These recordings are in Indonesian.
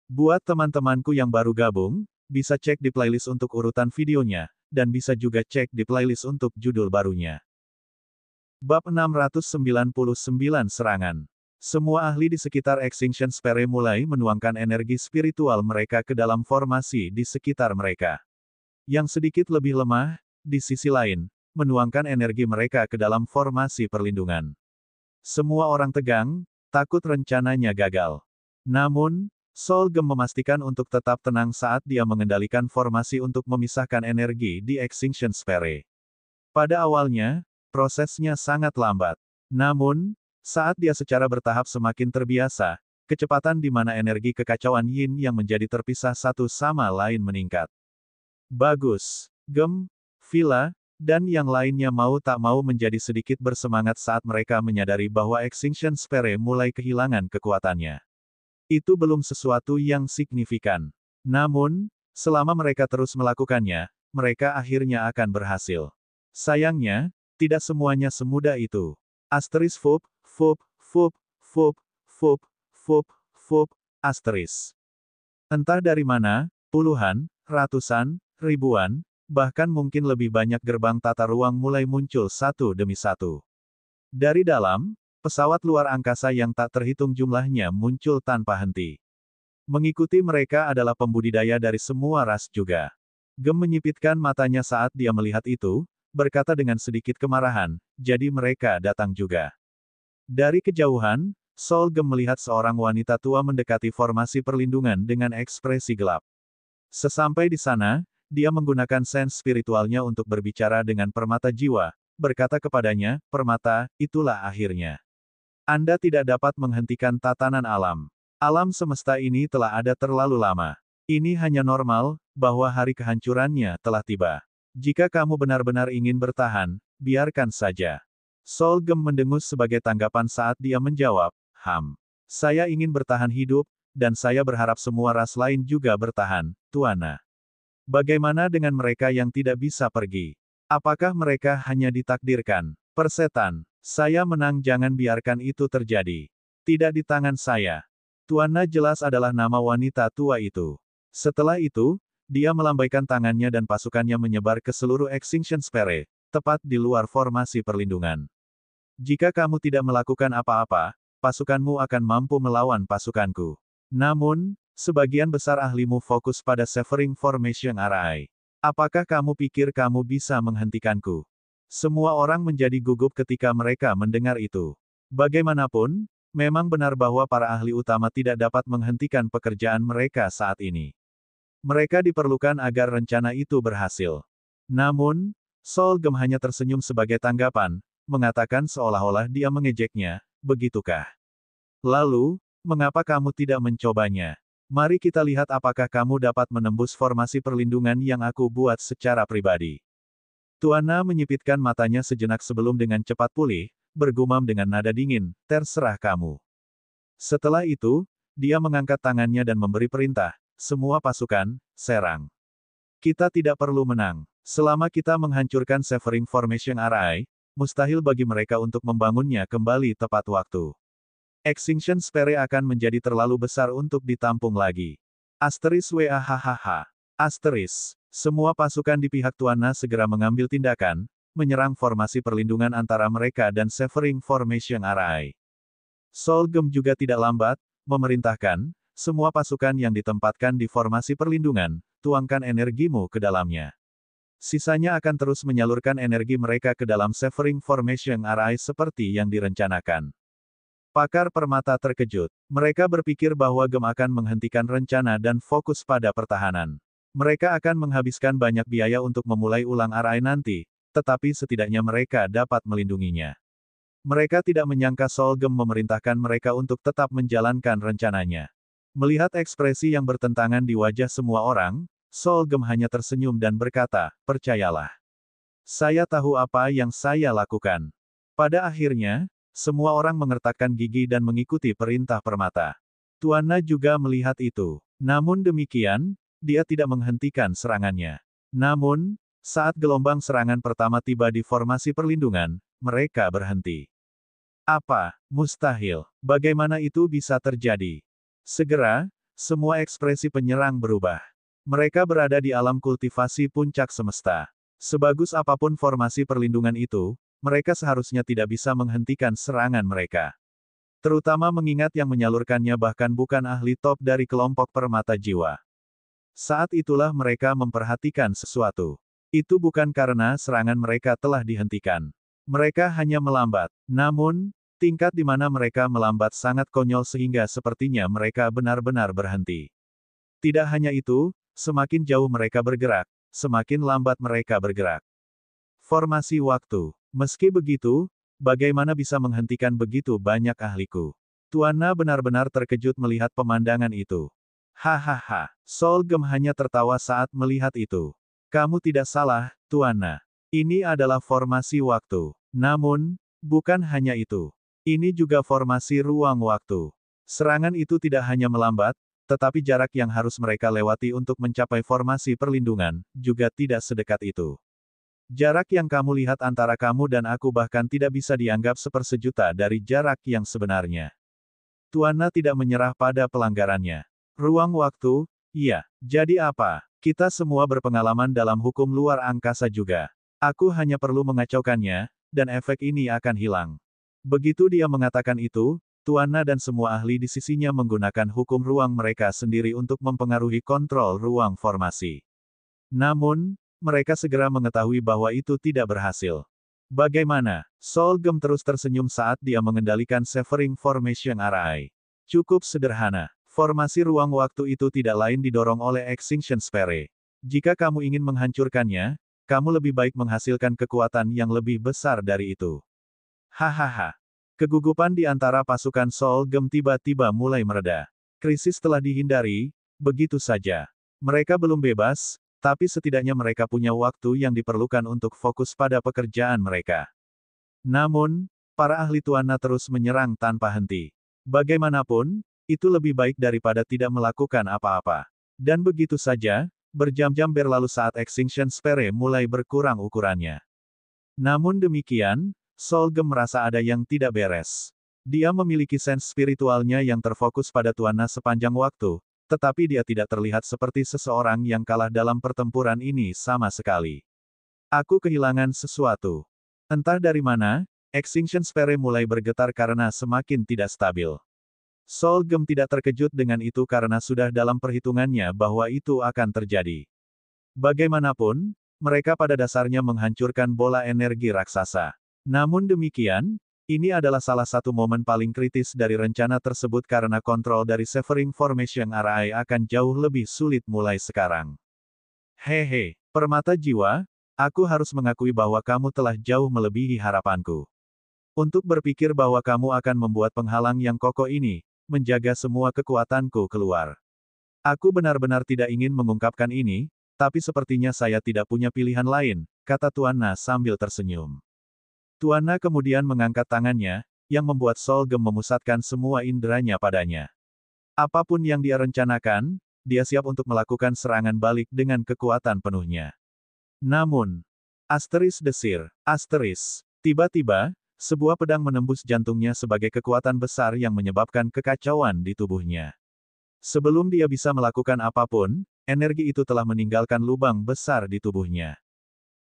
Buat teman-temanku yang baru gabung, bisa cek di playlist untuk urutan videonya, dan bisa juga cek di playlist untuk judul barunya. Bab 699 Serangan. Semua ahli di sekitar Extinction Sphere mulai menuangkan energi spiritual mereka ke dalam formasi di sekitar mereka. Yang sedikit lebih lemah, di sisi lain, menuangkan energi mereka ke dalam formasi perlindungan. Semua orang tegang, takut rencananya gagal. Namun, Solgem memastikan untuk tetap tenang saat dia mengendalikan formasi untuk memisahkan energi di Extinction Sphere. Pada awalnya, prosesnya sangat lambat. Namun, saat dia secara bertahap semakin terbiasa, kecepatan di mana energi kekacauan Yin yang menjadi terpisah satu sama lain meningkat. Bagus. Gem, Villa, dan yang lainnya mau tak mau menjadi sedikit bersemangat saat mereka menyadari bahwa Extinction Sphere mulai kehilangan kekuatannya. Itu belum sesuatu yang signifikan. Namun, selama mereka terus melakukannya, mereka akhirnya akan berhasil. Sayangnya, tidak semuanya semudah itu. Asteris Fup, Fup, Fup, Fup, Fup, Fup, Fup, Asteris. Entah dari mana, puluhan, ratusan, ribuan, bahkan mungkin lebih banyak gerbang tata ruang mulai muncul satu demi satu. Dari dalam, pesawat luar angkasa yang tak terhitung jumlahnya muncul tanpa henti. Mengikuti mereka adalah pembudidaya dari semua ras juga. Gem menyipitkan matanya saat dia melihat itu, berkata dengan sedikit kemarahan, jadi mereka datang juga. Dari kejauhan, Solgem melihat seorang wanita tua mendekati formasi perlindungan dengan ekspresi gelap. Sesampai di sana, dia menggunakan sense spiritualnya untuk berbicara dengan permata jiwa, berkata kepadanya, "Permata, itulah akhirnya. Anda tidak dapat menghentikan tatanan alam. Alam semesta ini telah ada terlalu lama. Ini hanya normal, bahwa hari kehancurannya telah tiba. Jika kamu benar-benar ingin bertahan, biarkan saja." Solgem mendengus sebagai tanggapan saat dia menjawab, Saya ingin bertahan hidup, dan saya berharap semua ras lain juga bertahan, Tuana. Bagaimana dengan mereka yang tidak bisa pergi? Apakah mereka hanya ditakdirkan? Persetan. Saya menang, jangan biarkan itu terjadi. Tidak di tangan saya. Tuana jelas adalah nama wanita tua itu. Setelah itu, dia melambaikan tangannya dan pasukannya menyebar ke seluruh Extinction Sphere, tepat di luar formasi perlindungan. Jika kamu tidak melakukan apa-apa, pasukanmu akan mampu melawan pasukanku. Namun, sebagian besar ahlimu fokus pada Severing Formation Array. Apakah kamu pikir kamu bisa menghentikanku? Semua orang menjadi gugup ketika mereka mendengar itu. Bagaimanapun, memang benar bahwa para ahli utama tidak dapat menghentikan pekerjaan mereka saat ini. Mereka diperlukan agar rencana itu berhasil. Namun, Solgem hanya tersenyum sebagai tanggapan, mengatakan seolah-olah dia mengejeknya, begitukah? Lalu, mengapa kamu tidak mencobanya? Mari kita lihat apakah kamu dapat menembus formasi perlindungan yang aku buat secara pribadi. Tuana menyipitkan matanya sejenak sebelum dengan cepat pulih, bergumam dengan nada dingin, terserah kamu. Setelah itu, dia mengangkat tangannya dan memberi perintah, semua pasukan, serang. Kita tidak perlu menang. Selama kita menghancurkan Severing Formation Array, mustahil bagi mereka untuk membangunnya kembali tepat waktu. Extinction Sphere akan menjadi terlalu besar untuk ditampung lagi. Asteris WAHHH. Asteris. Semua pasukan di pihak Tuana segera mengambil tindakan, menyerang formasi perlindungan antara mereka dan Severing Formation Array. Solgem juga tidak lambat, memerintahkan, semua pasukan yang ditempatkan di formasi perlindungan, tuangkan energimu ke dalamnya. Sisanya akan terus menyalurkan energi mereka ke dalam Severing Formation Array seperti yang direncanakan. Pakar permata terkejut. Mereka berpikir bahwa Gem akan menghentikan rencana dan fokus pada pertahanan. Mereka akan menghabiskan banyak biaya untuk memulai ulang array nanti, tetapi setidaknya mereka dapat melindunginya. Mereka tidak menyangka Solgem memerintahkan mereka untuk tetap menjalankan rencananya. Melihat ekspresi yang bertentangan di wajah semua orang, Solgem hanya tersenyum dan berkata, "Percayalah. Saya tahu apa yang saya lakukan." Pada akhirnya, semua orang mengertakkan gigi dan mengikuti perintah permata. Tuana juga melihat itu. Namun demikian, dia tidak menghentikan serangannya. Namun, saat gelombang serangan pertama tiba di formasi perlindungan, mereka berhenti. Apa? Mustahil. Bagaimana itu bisa terjadi? Segera, Semua ekspresi penyerang berubah. Mereka berada di alam kultivasi puncak semesta. Sebagus apapun formasi perlindungan itu, mereka seharusnya tidak bisa menghentikan serangan mereka. Terutama mengingat yang menyalurkannya bahkan bukan ahli top dari kelompok permata jiwa. Saat itulah mereka memperhatikan sesuatu. Itu bukan karena serangan mereka telah dihentikan. Mereka hanya melambat. Namun, tingkat di mana mereka melambat sangat konyol sehingga sepertinya mereka benar-benar berhenti. Tidak hanya itu, semakin jauh mereka bergerak, semakin lambat mereka bergerak. Formasi waktu. Meski begitu, bagaimana bisa menghentikan begitu banyak ahliku? Tuanna benar-benar terkejut melihat pemandangan itu. Hahaha, Solgem hanya tertawa saat melihat itu. Kamu tidak salah, Tuanna. Ini adalah formasi waktu. Namun, bukan hanya itu. Ini juga formasi ruang waktu. Serangan itu tidak hanya melambat, tetapi jarak yang harus mereka lewati untuk mencapai formasi perlindungan, juga tidak sedekat itu. Jarak yang kamu lihat antara kamu dan aku bahkan tidak bisa dianggap sepersejuta dari jarak yang sebenarnya. Tuanna tidak menyerah pada pelanggarannya. Ruang waktu, iya. Jadi apa? Kita semua berpengalaman dalam hukum luar angkasa juga. Aku hanya perlu mengacaukannya, dan efek ini akan hilang. Begitu dia mengatakan itu, Tuanna dan semua ahli di sisinya menggunakan hukum ruang mereka sendiri untuk mempengaruhi kontrol ruang formasi. Namun, mereka segera mengetahui bahwa itu tidak berhasil. Bagaimana? Solgem terus tersenyum saat dia mengendalikan Severing Formation Array. Cukup sederhana. Formasi ruang waktu itu tidak lain didorong oleh Extinction Sphere. Jika kamu ingin menghancurkannya, kamu lebih baik menghasilkan kekuatan yang lebih besar dari itu. Hahaha. Kegugupan di antara pasukan Solgem tiba-tiba mulai mereda. Krisis telah dihindari, begitu saja. Mereka belum bebas, tapi setidaknya mereka punya waktu yang diperlukan untuk fokus pada pekerjaan mereka. Namun, para ahli Tuanna terus menyerang tanpa henti. Bagaimanapun, itu lebih baik daripada tidak melakukan apa-apa. Dan begitu saja, berjam-jam berlalu saat Extinction Sphere mulai berkurang ukurannya. Namun demikian, Solgem merasa ada yang tidak beres. Dia memiliki sense spiritualnya yang terfokus pada Tuanna sepanjang waktu, tetapi dia tidak terlihat seperti seseorang yang kalah dalam pertempuran ini sama sekali. Aku kehilangan sesuatu. Entah dari mana, Extinction Sphere mulai bergetar karena semakin tidak stabil. Solgem tidak terkejut dengan itu karena sudah dalam perhitungannya bahwa itu akan terjadi. Bagaimanapun, mereka pada dasarnya menghancurkan bola energi raksasa. Namun demikian, ini adalah salah satu momen paling kritis dari rencana tersebut karena kontrol dari Severing Formation Array akan jauh lebih sulit mulai sekarang. Hehe, permata jiwa, aku harus mengakui bahwa kamu telah jauh melebihi harapanku. Untuk berpikir bahwa kamu akan membuat penghalang yang kokoh ini, menjaga semua kekuatanku keluar. Aku benar-benar tidak ingin mengungkapkan ini, tapi sepertinya saya tidak punya pilihan lain, kata Tuanna sambil tersenyum. Tuanna kemudian mengangkat tangannya, yang membuat Solgem memusatkan semua inderanya padanya. Apapun yang dia rencanakan, dia siap untuk melakukan serangan balik dengan kekuatan penuhnya. Namun, desir, tiba-tiba, sebuah pedang menembus jantungnya sebagai kekuatan besar yang menyebabkan kekacauan di tubuhnya. Sebelum dia bisa melakukan apapun, energi itu telah meninggalkan lubang besar di tubuhnya.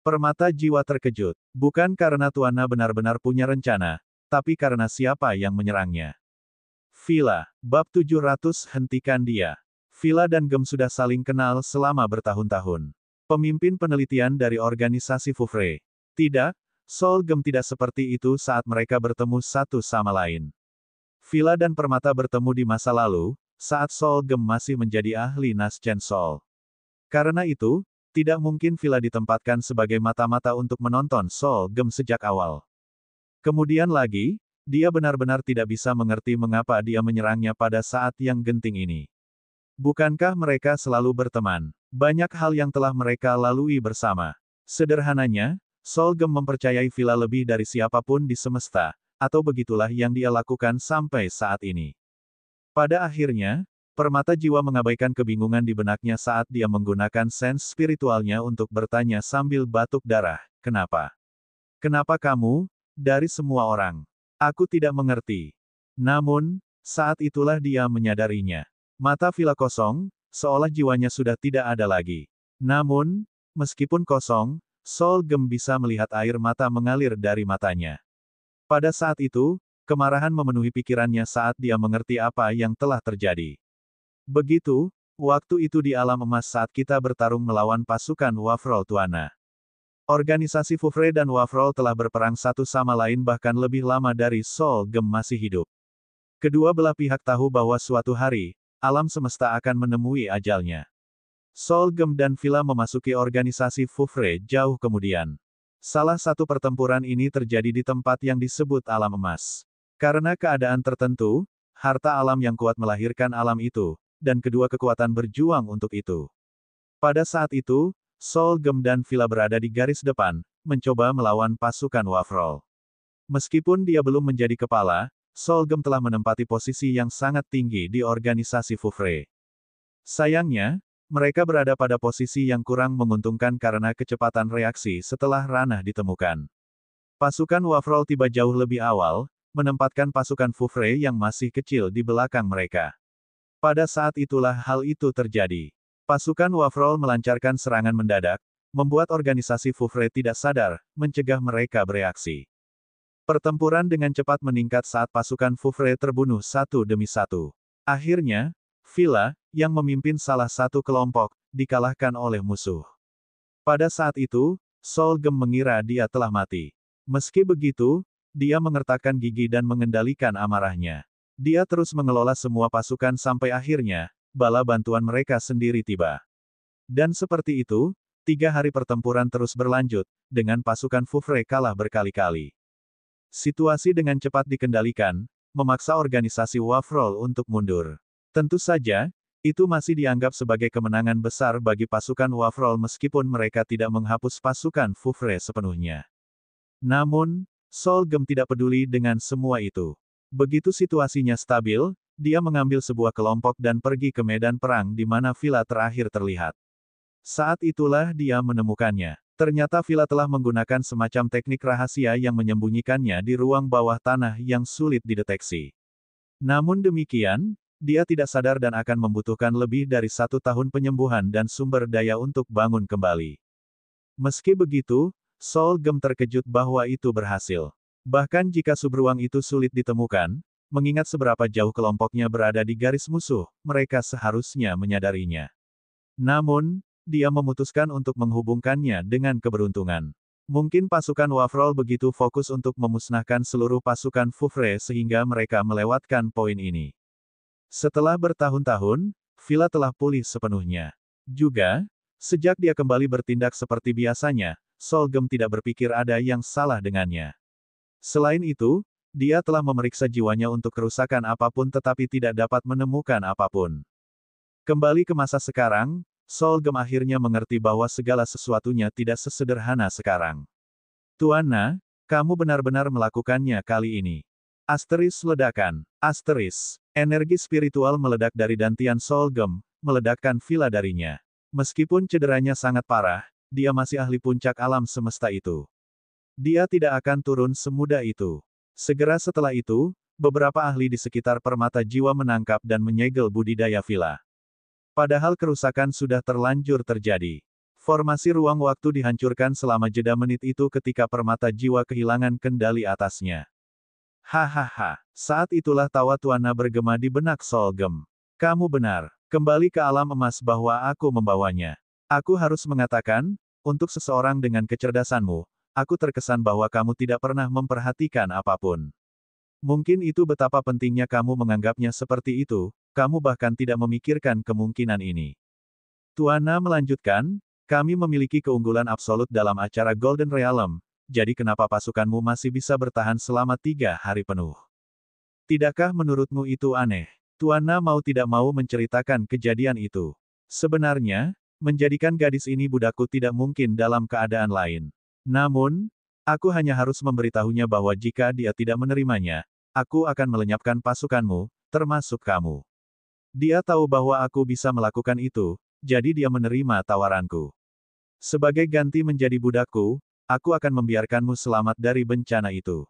Permata jiwa terkejut, bukan karena Tuanna benar-benar punya rencana, tapi karena siapa yang menyerangnya. Villa, bab 700 hentikan dia. Villa dan Gem sudah saling kenal selama bertahun-tahun. Pemimpin penelitian dari organisasi Fufre. Tidak, Solgem tidak seperti itu saat mereka bertemu satu sama lain. Villa dan Permata bertemu di masa lalu, saat Solgem masih menjadi ahli Naschen Sol. Karena itu, tidak mungkin Villa ditempatkan sebagai mata-mata untuk menonton Solgem sejak awal. Kemudian lagi, dia benar-benar tidak bisa mengerti mengapa dia menyerangnya pada saat yang genting ini. Bukankah mereka selalu berteman? Banyak hal yang telah mereka lalui bersama. Sederhananya, Solgem mempercayai Villa lebih dari siapapun di semesta, atau begitulah yang dia lakukan sampai saat ini. Pada akhirnya, Permata jiwa mengabaikan kebingungan di benaknya saat dia menggunakan sense spiritualnya untuk bertanya sambil batuk darah, kenapa? Kenapa kamu, dari semua orang? Aku tidak mengerti. Namun, saat itulah dia menyadarinya. Mata Villa kosong, seolah jiwanya sudah tidak ada lagi. Namun, meskipun kosong, Solgem bisa melihat air mata mengalir dari matanya. Pada saat itu, kemarahan memenuhi pikirannya saat dia mengerti apa yang telah terjadi. Begitu, waktu itu di alam emas saat kita bertarung melawan pasukan Wafrol Tuana. Organisasi Fufre dan Wafrol telah berperang satu sama lain bahkan lebih lama dari Solgem masih hidup. Kedua belah pihak tahu bahwa suatu hari, alam semesta akan menemui ajalnya. Solgem dan Villa memasuki organisasi Fufre jauh kemudian. Salah satu pertempuran ini terjadi di tempat yang disebut alam emas. Karena keadaan tertentu, harta alam yang kuat melahirkan alam itu, dan kedua kekuatan berjuang untuk itu. Pada saat itu, Solgem dan Villa berada di garis depan, mencoba melawan pasukan Wafrol. Meskipun dia belum menjadi kepala, Solgem telah menempati posisi yang sangat tinggi di organisasi Fufre. Sayangnya, mereka berada pada posisi yang kurang menguntungkan karena kecepatan reaksi setelah ranah ditemukan. Pasukan Wafrol tiba jauh lebih awal, menempatkan pasukan Fufre yang masih kecil di belakang mereka. Pada saat itulah hal itu terjadi. Pasukan Wafrol melancarkan serangan mendadak, membuat organisasi Fufre tidak sadar, mencegah mereka bereaksi. Pertempuran dengan cepat meningkat saat pasukan Fufre terbunuh satu demi satu. Akhirnya, Villa, yang memimpin salah satu kelompok, dikalahkan oleh musuh. Pada saat itu, Solgem mengira dia telah mati. Meski begitu, dia mengertakkan gigi dan mengendalikan amarahnya. Dia terus mengelola semua pasukan sampai akhirnya, bala bantuan mereka sendiri tiba. Dan seperti itu, 3 hari pertempuran terus berlanjut, dengan pasukan Fufre kalah berkali-kali. Situasi dengan cepat dikendalikan, memaksa organisasi Wafrol untuk mundur. Tentu saja, itu masih dianggap sebagai kemenangan besar bagi pasukan Wafrol meskipun mereka tidak menghapus pasukan Fufre sepenuhnya. Namun, Solgem tidak peduli dengan semua itu. Begitu situasinya stabil, dia mengambil sebuah kelompok dan pergi ke medan perang di mana Villa terakhir terlihat. Saat itulah dia menemukannya. Ternyata Villa telah menggunakan semacam teknik rahasia yang menyembunyikannya di ruang bawah tanah yang sulit dideteksi. Namun demikian, dia tidak sadar dan akan membutuhkan lebih dari 1 tahun penyembuhan dan sumber daya untuk bangun kembali. Meski begitu, Solgem terkejut bahwa itu berhasil. Bahkan jika subruang itu sulit ditemukan, mengingat seberapa jauh kelompoknya berada di garis musuh, mereka seharusnya menyadarinya. Namun, dia memutuskan untuk menghubungkannya dengan keberuntungan. Mungkin pasukan Wafrol begitu fokus untuk memusnahkan seluruh pasukan Fufre sehingga mereka melewatkan poin ini. Setelah bertahun-tahun, Villa telah pulih sepenuhnya. Juga, sejak dia kembali bertindak seperti biasanya, Solgem tidak berpikir ada yang salah dengannya. Selain itu, dia telah memeriksa jiwanya untuk kerusakan apapun tetapi tidak dapat menemukan apapun. Kembali ke masa sekarang, Solgem akhirnya mengerti bahwa segala sesuatunya tidak sesederhana sekarang. Tuana, kamu benar-benar melakukannya kali ini. Asteris ledakan. Asteris. Energi spiritual meledak dari dantian Solgem, meledakkan Villa darinya. Meskipun cederanya sangat parah, dia masih ahli puncak alam semesta itu. Dia tidak akan turun semudah itu. Segera setelah itu, beberapa ahli di sekitar permata jiwa menangkap dan menyegel budidaya Villa. Padahal kerusakan sudah terlanjur terjadi. Formasi ruang waktu dihancurkan selama jeda menit itu ketika permata jiwa kehilangan kendali atasnya. Hahaha, saat itulah tawa Tuana bergema di benak Solgem. Kamu benar, kembali ke alam emas bahwa aku membawanya. Aku harus mengatakan, untuk seseorang dengan kecerdasanmu, aku terkesan bahwa kamu tidak pernah memperhatikan apapun. Mungkin itu betapa pentingnya kamu menganggapnya seperti itu, kamu bahkan tidak memikirkan kemungkinan ini. Tuana melanjutkan, kami memiliki keunggulan absolut dalam acara Golden Realm, jadi kenapa pasukanmu masih bisa bertahan selama 3 hari penuh? Tidakkah menurutmu itu aneh? Tuana mau tidak mau menceritakan kejadian itu. Sebenarnya, menjadikan gadis ini budakku tidak mungkin dalam keadaan lain. Namun, aku hanya harus memberitahunya bahwa jika dia tidak menerimanya, aku akan melenyapkan pasukanmu, termasuk kamu. Dia tahu bahwa aku bisa melakukan itu, jadi dia menerima tawaranku. Sebagai ganti menjadi budakku, aku akan membiarkanmu selamat dari bencana itu.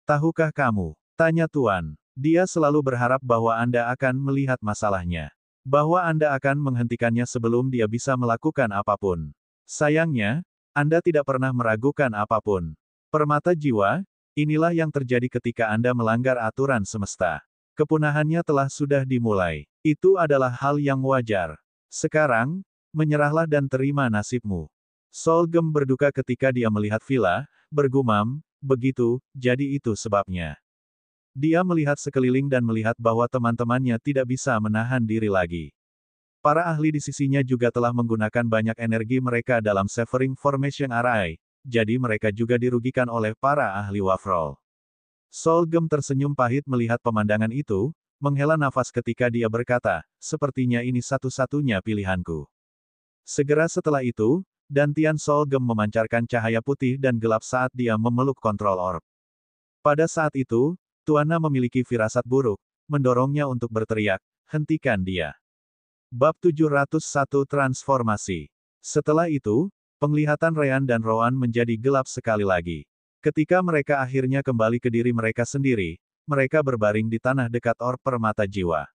Tahukah kamu? Tanya Tuan. Dia selalu berharap bahwa Anda akan melihat masalahnya. Bahwa Anda akan menghentikannya sebelum dia bisa melakukan apapun. Sayangnya, Anda tidak pernah meragukan apapun. Permata jiwa, inilah yang terjadi ketika Anda melanggar aturan semesta. Kepunahannya telah sudah dimulai. Itu adalah hal yang wajar. Sekarang, menyerahlah dan terima nasibmu. Solgem berduka ketika dia melihat villa, bergumam, begitu, jadi itu sebabnya. Dia melihat sekeliling dan melihat bahwa teman-temannya tidak bisa menahan diri lagi. Para ahli di sisinya juga telah menggunakan banyak energi mereka dalam Severing Formation Array, jadi mereka juga dirugikan oleh para ahli Wafrol. Solgem tersenyum pahit melihat pemandangan itu, menghela nafas ketika dia berkata, sepertinya ini satu-satunya pilihanku. Segera setelah itu, Dantian Solgem memancarkan cahaya putih dan gelap saat dia memeluk kontrol orb. Pada saat itu, Tuana memiliki firasat buruk, mendorongnya untuk berteriak, hentikan dia. Bab 701 Transformasi. Setelah itu, penglihatan Ryan dan Rowan menjadi gelap sekali lagi. Ketika mereka akhirnya kembali ke diri mereka sendiri, mereka berbaring di tanah dekat orb permata jiwa.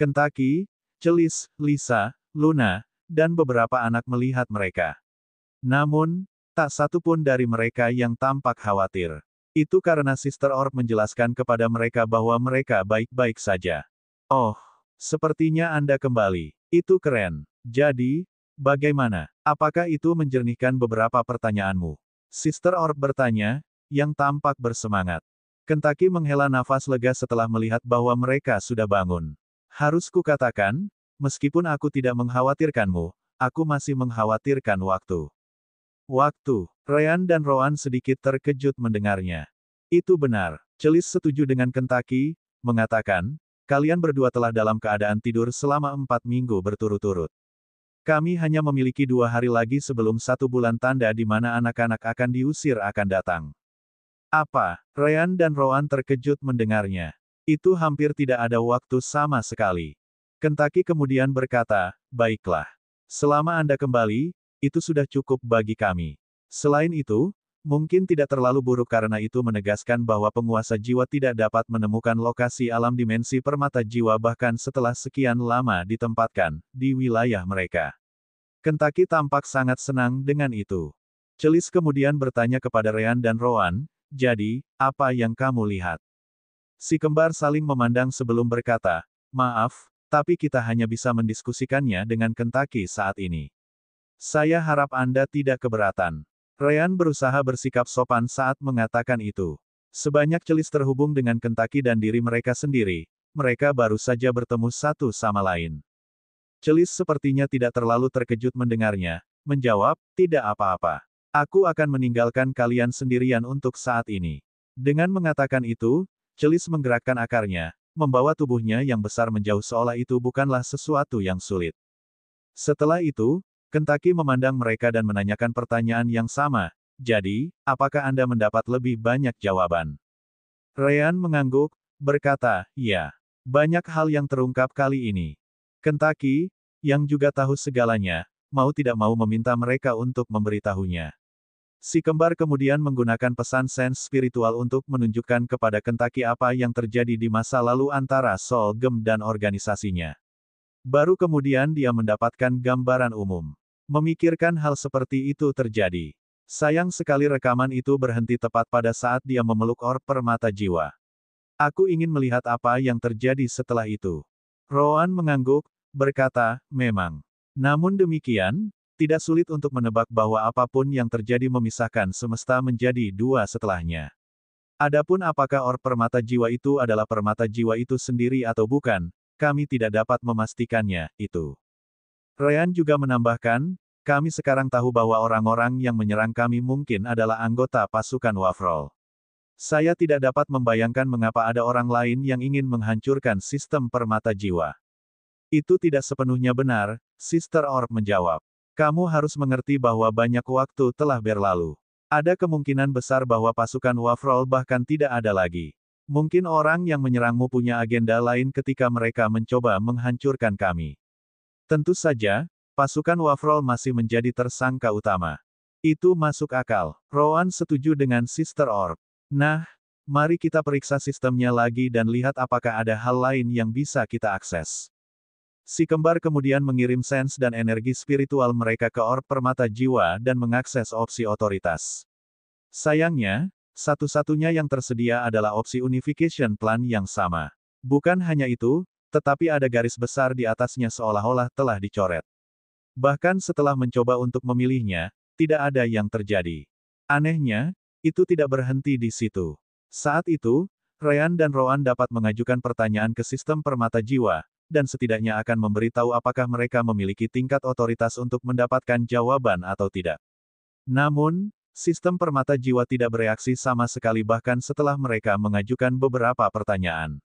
Kentucky, Celis, Lisa, Luna, dan beberapa anak melihat mereka. Namun, tak satu pun dari mereka yang tampak khawatir. Itu karena Sister Orb menjelaskan kepada mereka bahwa mereka baik-baik saja. Oh, sepertinya Anda kembali. Itu keren. Jadi, bagaimana? Apakah itu menjernihkan beberapa pertanyaanmu? Sister Orb bertanya, yang tampak bersemangat. Kentucky menghela nafas lega setelah melihat bahwa mereka sudah bangun. Harus kukatakan, meskipun aku tidak mengkhawatirkanmu, aku masih mengkhawatirkan waktu. Waktu. Ryan dan Rowan sedikit terkejut mendengarnya. Itu benar. Celis setuju dengan Kentucky, mengatakan, kalian berdua telah dalam keadaan tidur selama 4 minggu berturut-turut. Kami hanya memiliki 2 hari lagi sebelum 1 bulan tanda di mana anak-anak akan diusir akan datang. Apa? Ryan dan Rowan terkejut mendengarnya. Itu hampir tidak ada waktu sama sekali. Kentucky kemudian berkata, baiklah. Selama Anda kembali, itu sudah cukup bagi kami. Selain itu, mungkin tidak terlalu buruk karena itu menegaskan bahwa penguasa jiwa tidak dapat menemukan lokasi alam dimensi permata jiwa bahkan setelah sekian lama ditempatkan di wilayah mereka. Kentucky tampak sangat senang dengan itu. Celis kemudian bertanya kepada Ryan dan Rowan, jadi, apa yang kamu lihat? Si kembar saling memandang sebelum berkata, maaf, tapi kita hanya bisa mendiskusikannya dengan Kentucky saat ini. Saya harap Anda tidak keberatan. Ryan berusaha bersikap sopan saat mengatakan itu. Sebanyak Celis terhubung dengan Kentucky dan diri mereka sendiri, mereka baru saja bertemu satu sama lain. Celis sepertinya tidak terlalu terkejut mendengarnya, menjawab, tidak apa-apa. Aku akan meninggalkan kalian sendirian untuk saat ini. Dengan mengatakan itu, Celis menggerakkan akarnya, membawa tubuhnya yang besar menjauh seolah itu bukanlah sesuatu yang sulit. Setelah itu, Kentucky memandang mereka dan menanyakan pertanyaan yang sama, jadi, apakah Anda mendapat lebih banyak jawaban? Ryan mengangguk, berkata, ya. Banyak hal yang terungkap kali ini. Kentucky, yang juga tahu segalanya, mau tidak mau meminta mereka untuk memberitahunya. Si kembar kemudian menggunakan pesan sense spiritual untuk menunjukkan kepada Kentucky apa yang terjadi di masa lalu antara Solgem dan organisasinya. Baru kemudian dia mendapatkan gambaran umum. Memikirkan hal seperti itu terjadi. Sayang sekali rekaman itu berhenti tepat pada saat dia memeluk orb permata jiwa. Aku ingin melihat apa yang terjadi setelah itu. Rowan mengangguk, berkata, memang. Namun demikian, tidak sulit untuk menebak bahwa apapun yang terjadi memisahkan semesta menjadi 2 setelahnya. Adapun apakah orb permata jiwa itu adalah permata jiwa itu sendiri atau bukan, kami tidak dapat memastikannya, itu. Ryan juga menambahkan, kami sekarang tahu bahwa orang-orang yang menyerang kami mungkin adalah anggota pasukan Wafrol. Saya tidak dapat membayangkan mengapa ada orang lain yang ingin menghancurkan sistem permata jiwa. Itu tidak sepenuhnya benar, Sister Orb menjawab. Kamu harus mengerti bahwa banyak waktu telah berlalu. Ada kemungkinan besar bahwa pasukan Wafrol bahkan tidak ada lagi. Mungkin orang yang menyerangmu punya agenda lain ketika mereka mencoba menghancurkan kami. Tentu saja, pasukan Wafrol masih menjadi tersangka utama. Itu masuk akal. Rowan setuju dengan Sister Orb. Nah, Mari kita periksa sistemnya lagi dan lihat apakah ada hal lain yang bisa kita akses. Si kembar kemudian mengirim sens dan energi spiritual mereka ke orb permata jiwa dan mengakses opsi otoritas. Sayangnya, satu-satunya yang tersedia adalah opsi unification plan yang sama. Bukan hanya itu, tetapi ada garis besar di atasnya seolah-olah telah dicoret. Bahkan setelah mencoba untuk memilihnya, tidak ada yang terjadi. Anehnya, itu tidak berhenti di situ. Saat itu, Ryan dan Rowan dapat mengajukan pertanyaan ke sistem permata jiwa, dan setidaknya akan memberitahu apakah mereka memiliki tingkat otoritas untuk mendapatkan jawaban atau tidak. Namun, sistem permata jiwa tidak bereaksi sama sekali bahkan setelah mereka mengajukan beberapa pertanyaan.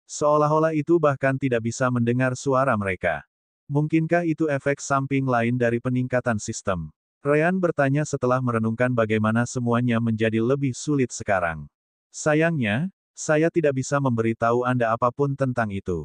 Seolah-olah itu bahkan tidak bisa mendengar suara mereka. Mungkinkah itu efek samping lain dari peningkatan sistem? Ryan bertanya setelah merenungkan bagaimana semuanya menjadi lebih sulit sekarang. Sayangnya, saya tidak bisa memberitahu Anda apapun tentang itu.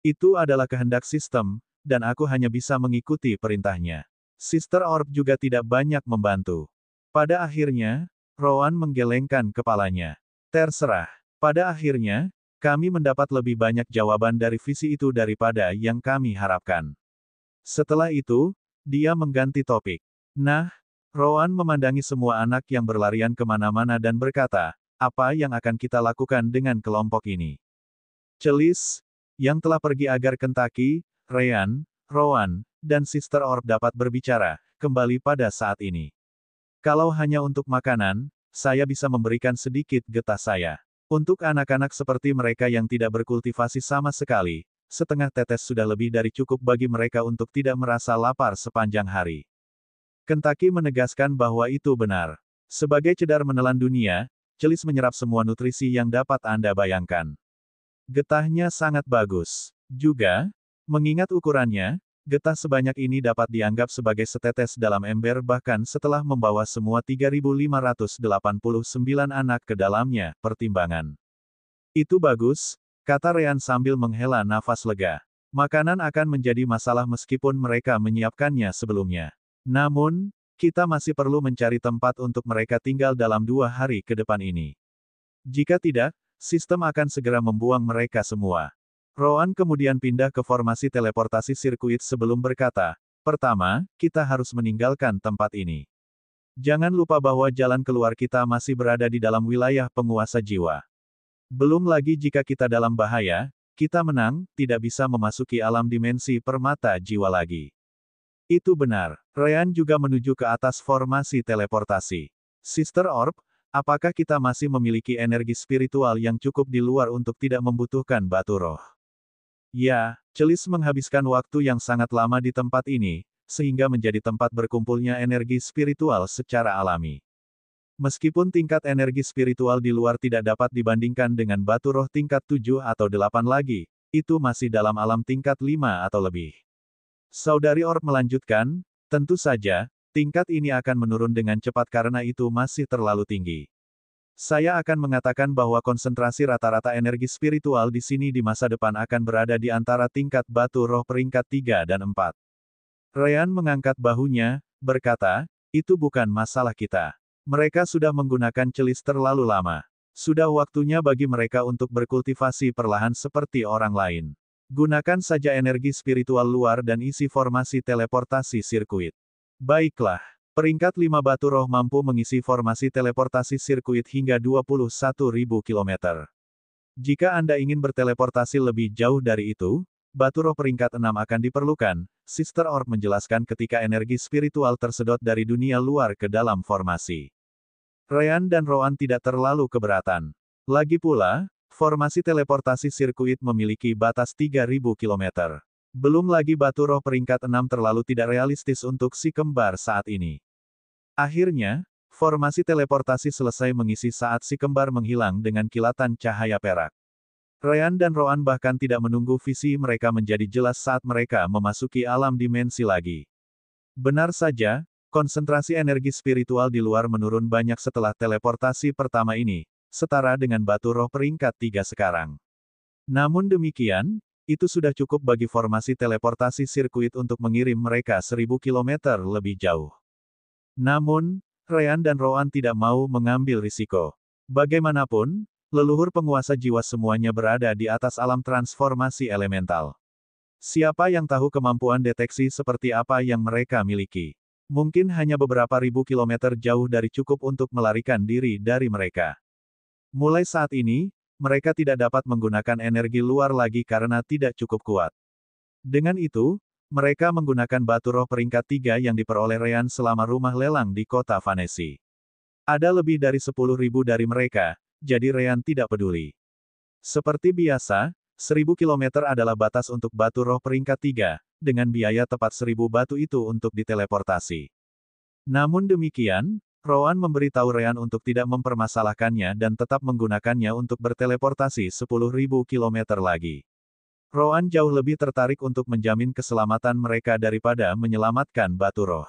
Itu adalah kehendak sistem, dan aku hanya bisa mengikuti perintahnya. Sister Orb juga tidak banyak membantu. Pada akhirnya, Rowan menggelengkan kepalanya. Terserah. Pada akhirnya, kami mendapat lebih banyak jawaban dari visi itu daripada yang kami harapkan. Setelah itu, dia mengganti topik. Nah, Rowan memandangi semua anak yang berlarian kemana-mana dan berkata, apa yang akan kita lakukan dengan kelompok ini? Celis, yang telah pergi agar Kentucky, Ryan, Rowan, dan Sister Orb dapat berbicara, kembali pada saat ini. Kalau hanya untuk makanan, saya bisa memberikan sedikit getah saya. Untuk anak-anak seperti mereka yang tidak berkultivasi sama sekali, setengah tetes sudah lebih dari cukup bagi mereka untuk tidak merasa lapar sepanjang hari. Kentucky menegaskan bahwa itu benar. Sebagai cedar menelan dunia, Celis menyerap semua nutrisi yang dapat Anda bayangkan. Getahnya sangat bagus. Juga, mengingat ukurannya, getah sebanyak ini dapat dianggap sebagai setetes dalam ember bahkan setelah membawa semua 3.589 anak ke dalamnya, pertimbangan. Itu bagus, kata Ryan sambil menghela nafas lega. Makanan akan menjadi masalah meskipun mereka menyiapkannya sebelumnya. Namun, kita masih perlu mencari tempat untuk mereka tinggal dalam 2 hari ke depan ini. Jika tidak, sistem akan segera membuang mereka semua. Rowan kemudian pindah ke formasi teleportasi sirkuit sebelum berkata, pertama, kita harus meninggalkan tempat ini. Jangan lupa bahwa jalan keluar kita masih berada di dalam wilayah penguasa jiwa. Belum lagi jika kita dalam bahaya, kita menang, tidak bisa memasuki alam dimensi permata jiwa lagi. Itu benar. Ryan juga menuju ke atas formasi teleportasi. Sister Orb, apakah kita masih memiliki energi spiritual yang cukup di luar untuk tidak membutuhkan batu roh? Ya, Celis menghabiskan waktu yang sangat lama di tempat ini, sehingga menjadi tempat berkumpulnya energi spiritual secara alami. Meskipun tingkat energi spiritual di luar tidak dapat dibandingkan dengan batu roh tingkat 7 atau 8 lagi, itu masih dalam alam tingkat 5 atau lebih. Saudari Orb melanjutkan, tentu saja, tingkat ini akan menurun dengan cepat karena itu masih terlalu tinggi. Saya akan mengatakan bahwa konsentrasi rata-rata energi spiritual di sini di masa depan akan berada di antara tingkat batu roh peringkat 3 dan 4. Ryan mengangkat bahunya, berkata, itu bukan masalah kita. Mereka sudah menggunakan celis terlalu lama. Sudah waktunya bagi mereka untuk berkultivasi perlahan seperti orang lain. Gunakan saja energi spiritual luar dan isi formasi teleportasi sirkuit. Baiklah, peringkat 5 batu roh mampu mengisi formasi teleportasi sirkuit hingga 21.000 km. Jika Anda ingin berteleportasi lebih jauh dari itu, batu roh peringkat 6 akan diperlukan, Sister Orb menjelaskan ketika energi spiritual tersedot dari dunia luar ke dalam formasi. Ryan dan Rowan tidak terlalu keberatan. Lagi pula, formasi teleportasi sirkuit memiliki batas 3.000 km. Belum lagi batu roh peringkat 6 terlalu tidak realistis untuk si kembar saat ini. Akhirnya, formasi teleportasi selesai mengisi saat si kembar menghilang dengan kilatan cahaya perak. Ryan dan Rowan bahkan tidak menunggu visi mereka menjadi jelas saat mereka memasuki alam dimensi lagi. Benar saja, konsentrasi energi spiritual di luar menurun banyak setelah teleportasi pertama ini, setara dengan batu roh peringkat 3 sekarang. Namun demikian, itu sudah cukup bagi formasi teleportasi sirkuit untuk mengirim mereka 1.000 km lebih jauh. Namun, Ryan dan Rowan tidak mau mengambil risiko. Bagaimanapun, leluhur penguasa jiwa semuanya berada di atas alam transformasi elemental. Siapa yang tahu kemampuan deteksi seperti apa yang mereka miliki? Mungkin hanya beberapa ribu kilometer jauh dari cukup untuk melarikan diri dari mereka. Mulai saat ini, mereka tidak dapat menggunakan energi luar lagi karena tidak cukup kuat. Dengan itu, mereka menggunakan batu roh peringkat 3 yang diperoleh Ryan selama rumah lelang di kota Vanesi. Ada lebih dari 10.000 dari mereka, jadi Ryan tidak peduli. Seperti biasa, 1000 kilometer adalah batas untuk batu roh peringkat 3, dengan biaya tepat 1000 batu itu untuk diteleportasi. Namun demikian, Rowan memberitahu Ryan untuk tidak mempermasalahkannya dan tetap menggunakannya untuk berteleportasi 10.000 kilometer lagi. Rowan jauh lebih tertarik untuk menjamin keselamatan mereka daripada menyelamatkan batu roh.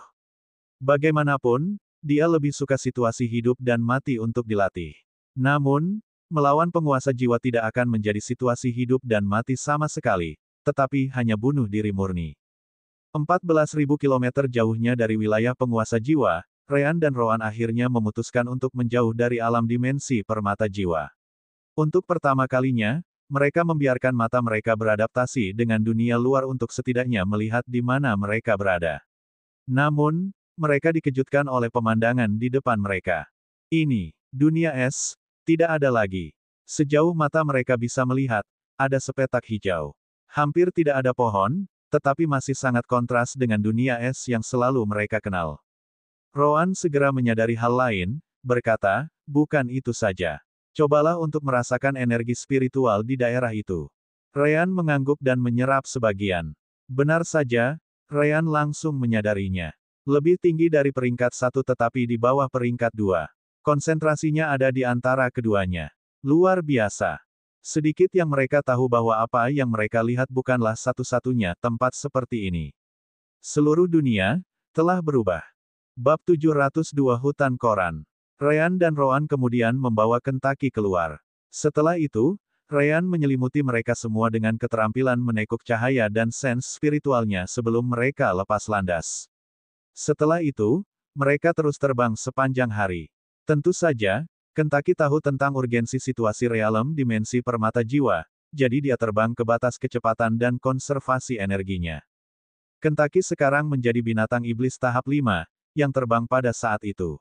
Bagaimanapun, dia lebih suka situasi hidup dan mati untuk dilatih. Namun, melawan penguasa jiwa tidak akan menjadi situasi hidup dan mati sama sekali, tetapi hanya bunuh diri murni. 14.000 kilometer jauhnya dari wilayah penguasa jiwa, Ryan dan Rowan akhirnya memutuskan untuk menjauh dari alam dimensi permata jiwa. Untuk pertama kalinya, mereka membiarkan mata mereka beradaptasi dengan dunia luar untuk setidaknya melihat di mana mereka berada. Namun, mereka dikejutkan oleh pemandangan di depan mereka. Ini, dunia es, tidak ada lagi. Sejauh mata mereka bisa melihat, ada sepetak hijau. Hampir tidak ada pohon, tetapi masih sangat kontras dengan dunia es yang selalu mereka kenal. Rowan segera menyadari hal lain, berkata, bukan itu saja. Cobalah untuk merasakan energi spiritual di daerah itu. Ryan mengangguk dan menyerap sebagian. Benar saja, Ryan langsung menyadarinya. Lebih tinggi dari peringkat 1 tetapi di bawah peringkat 2. Konsentrasinya ada di antara keduanya. Luar biasa. Sedikit yang mereka tahu bahwa apa yang mereka lihat bukanlah satu-satunya tempat seperti ini. Seluruh dunia telah berubah. Bab 702 Hutan Koran. Ryan dan Rowan kemudian membawa Kentucky keluar. Setelah itu, Ryan menyelimuti mereka semua dengan keterampilan menekuk cahaya dan sense spiritualnya sebelum mereka lepas landas. Setelah itu, mereka terus terbang sepanjang hari. Tentu saja, Kentucky tahu tentang urgensi situasi realem dimensi permata jiwa, jadi dia terbang ke batas kecepatan dan konservasi energinya. Kentucky sekarang menjadi binatang iblis tahap 5, yang terbang pada saat itu.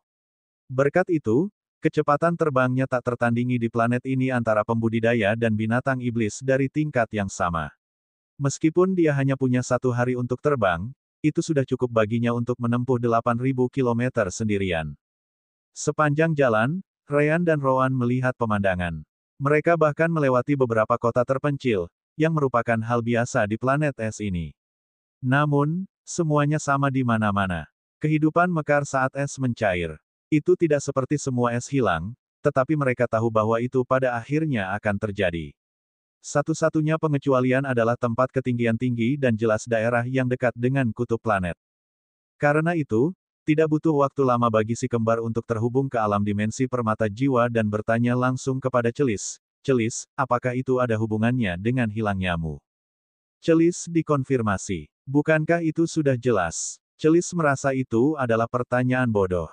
Berkat itu, kecepatan terbangnya tak tertandingi di planet ini antara pembudidaya dan binatang iblis dari tingkat yang sama. Meskipun dia hanya punya 1 hari untuk terbang, itu sudah cukup baginya untuk menempuh 8.000 kilometer sendirian. Sepanjang jalan, Ryan dan Rowan melihat pemandangan. Mereka bahkan melewati beberapa kota terpencil, yang merupakan hal biasa di planet es ini. Namun, semuanya sama di mana-mana. Kehidupan mekar saat es mencair. Itu tidak seperti semua es hilang, tetapi mereka tahu bahwa itu pada akhirnya akan terjadi. Satu-satunya pengecualian adalah tempat ketinggian tinggi dan jelas daerah yang dekat dengan kutub planet. Karena itu, tidak butuh waktu lama bagi si kembar untuk terhubung ke alam dimensi permata jiwa dan bertanya langsung kepada Celis. Celis, apakah itu ada hubungannya dengan hilangnya-mu? Celis dikonfirmasi. Bukankah itu sudah jelas? Celis merasa itu adalah pertanyaan bodoh.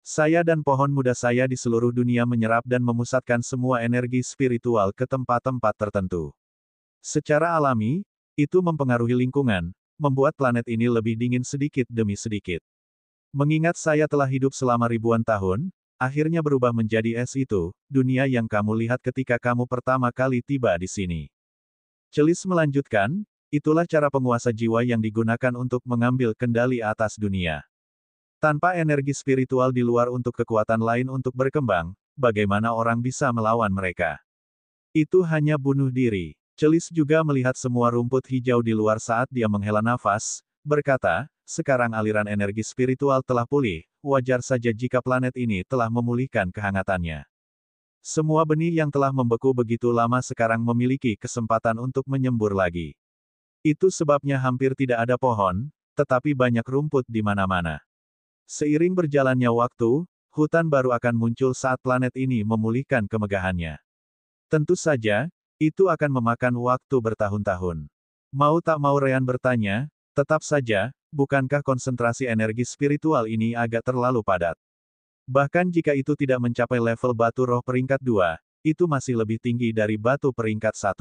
Saya dan pohon muda saya di seluruh dunia menyerap dan memusatkan semua energi spiritual ke tempat-tempat tertentu. Secara alami, itu mempengaruhi lingkungan, membuat planet ini lebih dingin sedikit demi sedikit. Mengingat saya telah hidup selama ribuan tahun, akhirnya berubah menjadi es itu, dunia yang kamu lihat ketika kamu pertama kali tiba di sini. Celis melanjutkan, itulah cara penguasa jiwa yang digunakan untuk mengambil kendali atas dunia. Tanpa energi spiritual di luar untuk kekuatan lain untuk berkembang, bagaimana orang bisa melawan mereka? Itu hanya bunuh diri. Celis juga melihat semua rumput hijau di luar saat dia menghela nafas, berkata, sekarang aliran energi spiritual telah pulih, wajar saja jika planet ini telah memulihkan kehangatannya. Semua benih yang telah membeku begitu lama sekarang memiliki kesempatan untuk menyembur lagi. Itu sebabnya hampir tidak ada pohon, tetapi banyak rumput di mana-mana. Seiring berjalannya waktu, hutan baru akan muncul saat planet ini memulihkan kemegahannya. Tentu saja, itu akan memakan waktu bertahun-tahun. Mau tak mau Ryan bertanya, tetap saja, bukankah konsentrasi energi spiritual ini agak terlalu padat? Bahkan jika itu tidak mencapai level batu roh peringkat 2, itu masih lebih tinggi dari batu peringkat 1.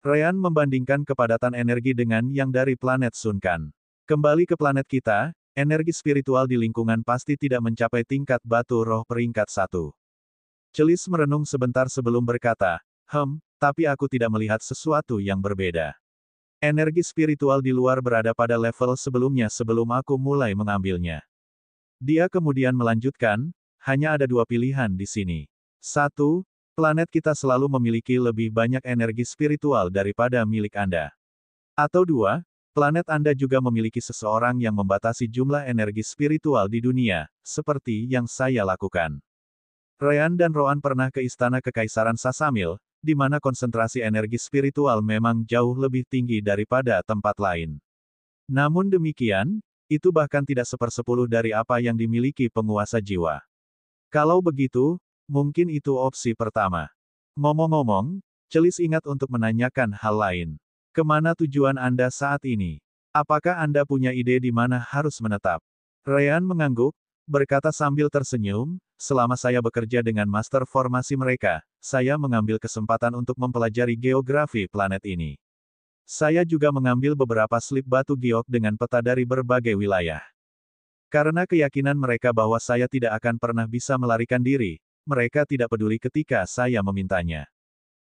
Ryan membandingkan kepadatan energi dengan yang dari planet Sunkan. Kembali ke planet kita, energi spiritual di lingkungan pasti tidak mencapai tingkat batu roh peringkat 1. Celis merenung sebentar sebelum berkata, tapi aku tidak melihat sesuatu yang berbeda. Energi spiritual di luar berada pada level sebelumnya sebelum aku mulai mengambilnya. Dia kemudian melanjutkan, hanya ada dua pilihan di sini. 1. Planet kita selalu memiliki lebih banyak energi spiritual daripada milik Anda. Atau 2. Planet Anda juga memiliki seseorang yang membatasi jumlah energi spiritual di dunia, seperti yang saya lakukan. Ryan dan Roan pernah ke Istana Kekaisaran Sasamil, di mana konsentrasi energi spiritual memang jauh lebih tinggi daripada tempat lain. Namun demikian, itu bahkan tidak sepersepuluh dari apa yang dimiliki penguasa jiwa. Kalau begitu, mungkin itu opsi pertama. Ngomong-ngomong, Celis ingat untuk menanyakan hal lain. Kemana tujuan Anda saat ini? Apakah Anda punya ide di mana harus menetap? Ryan mengangguk, berkata sambil tersenyum, selama saya bekerja dengan master formasi mereka, saya mengambil kesempatan untuk mempelajari geografi planet ini. Saya juga mengambil beberapa slip batu giok dengan peta dari berbagai wilayah. Karena keyakinan mereka bahwa saya tidak akan pernah bisa melarikan diri, mereka tidak peduli ketika saya memintanya.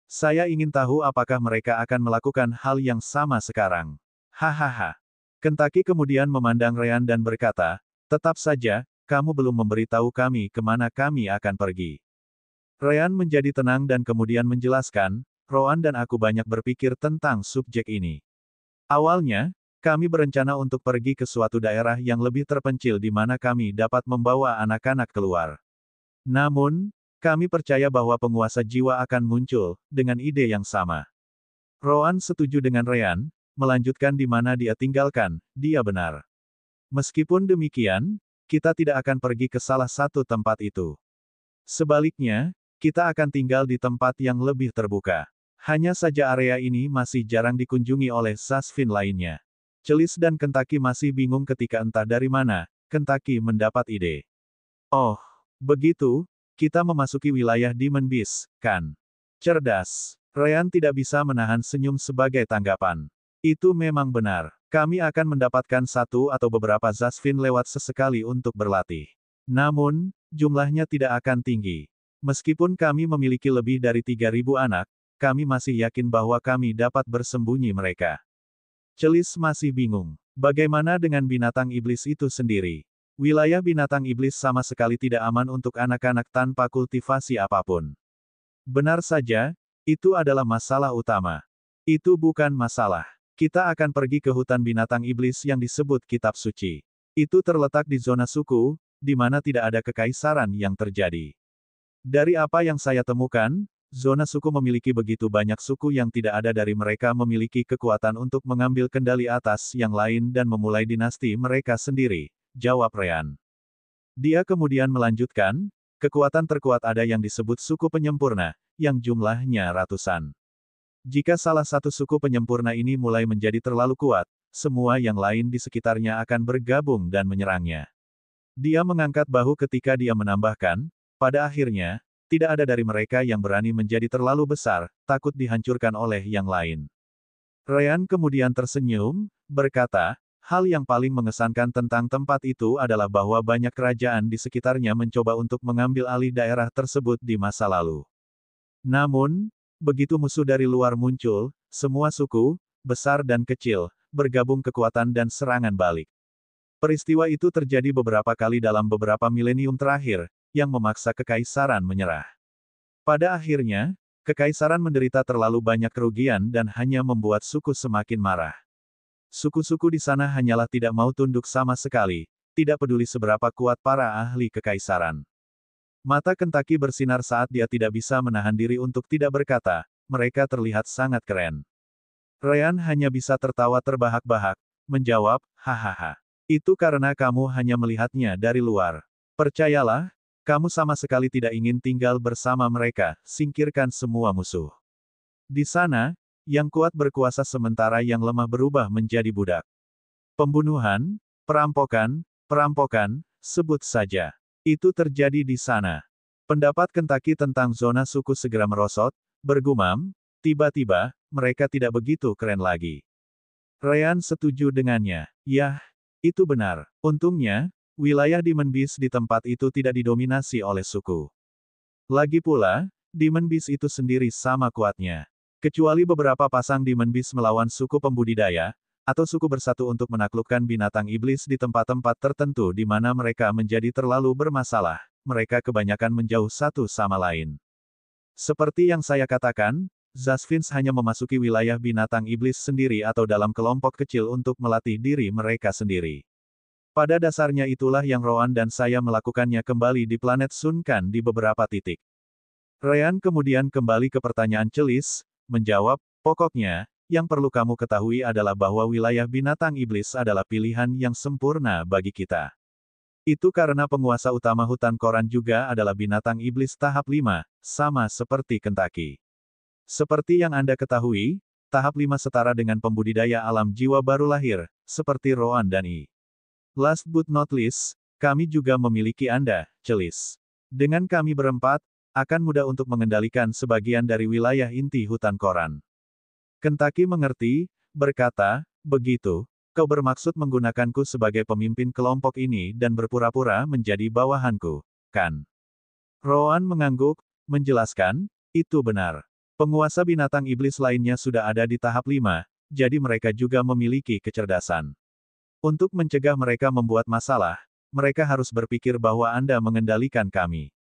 Saya ingin tahu apakah mereka akan melakukan hal yang sama sekarang. Hahaha. Kentucky kemudian memandang Ryan dan berkata, tetap saja, kamu belum memberitahu kami kemana kami akan pergi. Ryan menjadi tenang dan kemudian menjelaskan, Roan dan aku banyak berpikir tentang subjek ini. Awalnya, kami berencana untuk pergi ke suatu daerah yang lebih terpencil di mana kami dapat membawa anak-anak keluar. Namun, kami percaya bahwa penguasa jiwa akan muncul, dengan ide yang sama. Roan setuju dengan Ryan, melanjutkan di mana dia tinggalkan, dia benar. Meskipun demikian, kita tidak akan pergi ke salah satu tempat itu. Sebaliknya, kita akan tinggal di tempat yang lebih terbuka. Hanya saja area ini masih jarang dikunjungi oleh Zasvin lainnya. Celis dan Kentucky masih bingung ketika entah dari mana, Kentucky mendapat ide. Oh, begitu, kita memasuki wilayah Demon Beast, kan? Cerdas. Ryan tidak bisa menahan senyum sebagai tanggapan. Itu memang benar. Kami akan mendapatkan satu atau beberapa Zasvin lewat sesekali untuk berlatih. Namun, jumlahnya tidak akan tinggi. Meskipun kami memiliki lebih dari 3.000 anak, kami masih yakin bahwa kami dapat bersembunyi mereka. Celis masih bingung. Bagaimana dengan binatang iblis itu sendiri? Wilayah binatang iblis sama sekali tidak aman untuk anak-anak tanpa kultivasi apapun. Benar saja, itu adalah masalah utama. Itu bukan masalah. Kita akan pergi ke hutan binatang iblis yang disebut Kitab Suci. Itu terletak di zona suku, di mana tidak ada kekaisaran yang terjadi. Dari apa yang saya temukan, zona suku memiliki begitu banyak suku yang tidak ada dari mereka memiliki kekuatan untuk mengambil kendali atas yang lain dan memulai dinasti mereka sendiri, jawab Ryan. Dia kemudian melanjutkan, kekuatan terkuat ada yang disebut suku penyempurna, yang jumlahnya ratusan. Jika salah satu suku penyempurna ini mulai menjadi terlalu kuat, semua yang lain di sekitarnya akan bergabung dan menyerangnya. Dia mengangkat bahu ketika dia menambahkan, pada akhirnya, tidak ada dari mereka yang berani menjadi terlalu besar, takut dihancurkan oleh yang lain. Ryan kemudian tersenyum, berkata, hal yang paling mengesankan tentang tempat itu adalah bahwa banyak kerajaan di sekitarnya mencoba untuk mengambil alih daerah tersebut di masa lalu. Namun, begitu musuh dari luar muncul, semua suku, besar dan kecil, bergabung kekuatan dan serangan balik. Peristiwa itu terjadi beberapa kali dalam beberapa milenium terakhir, yang memaksa kekaisaran menyerah. Pada akhirnya, kekaisaran menderita terlalu banyak kerugian dan hanya membuat suku semakin marah. Suku-suku di sana hanyalah tidak mau tunduk sama sekali, tidak peduli seberapa kuat para ahli kekaisaran. Mata Kentucky bersinar saat dia tidak bisa menahan diri untuk tidak berkata, mereka terlihat sangat keren. Ryan hanya bisa tertawa terbahak-bahak, menjawab, hahaha. Itu karena kamu hanya melihatnya dari luar. Percayalah, kamu sama sekali tidak ingin tinggal bersama mereka, singkirkan semua musuh. Di sana, yang kuat berkuasa sementara yang lemah berubah menjadi budak. Pembunuhan, perampokan, sebut saja. Itu terjadi di sana. Pendapat Kentucky tentang zona suku segera merosot, bergumam, tiba-tiba, mereka tidak begitu keren lagi. Ryan setuju dengannya. Yah, itu benar. Untungnya, wilayah Demon Beast di tempat itu tidak didominasi oleh suku. Lagi pula, Demon Beast itu sendiri sama kuatnya. Kecuali beberapa pasang Demon Beast melawan suku pembudidaya, atau suku bersatu untuk menaklukkan binatang iblis di tempat-tempat tertentu di mana mereka menjadi terlalu bermasalah, mereka kebanyakan menjauh satu sama lain. Seperti yang saya katakan, Zazvins hanya memasuki wilayah binatang iblis sendiri atau dalam kelompok kecil untuk melatih diri mereka sendiri. Pada dasarnya itulah yang Roan dan saya melakukannya kembali di planet Sunkan di beberapa titik. Ryan kemudian kembali ke pertanyaan Celis, menjawab, pokoknya, yang perlu kamu ketahui adalah bahwa wilayah binatang iblis adalah pilihan yang sempurna bagi kita. Itu karena penguasa utama hutan koran juga adalah binatang iblis tahap 5, sama seperti Kentucky. Seperti yang Anda ketahui, tahap 5 setara dengan pembudidaya alam jiwa baru lahir, seperti Roan dan I. Last but not least, kami juga memiliki Anda, Celis. Dengan kami berempat, akan mudah untuk mengendalikan sebagian dari wilayah inti hutan koran. Kentucky mengerti, berkata, begitu, kau bermaksud menggunakanku sebagai pemimpin kelompok ini dan berpura-pura menjadi bawahanku, kan? Roan mengangguk, menjelaskan, itu benar. Penguasa binatang iblis lainnya sudah ada di tahap 5, jadi mereka juga memiliki kecerdasan. Untuk mencegah mereka membuat masalah, mereka harus berpikir bahwa Anda mengendalikan kami.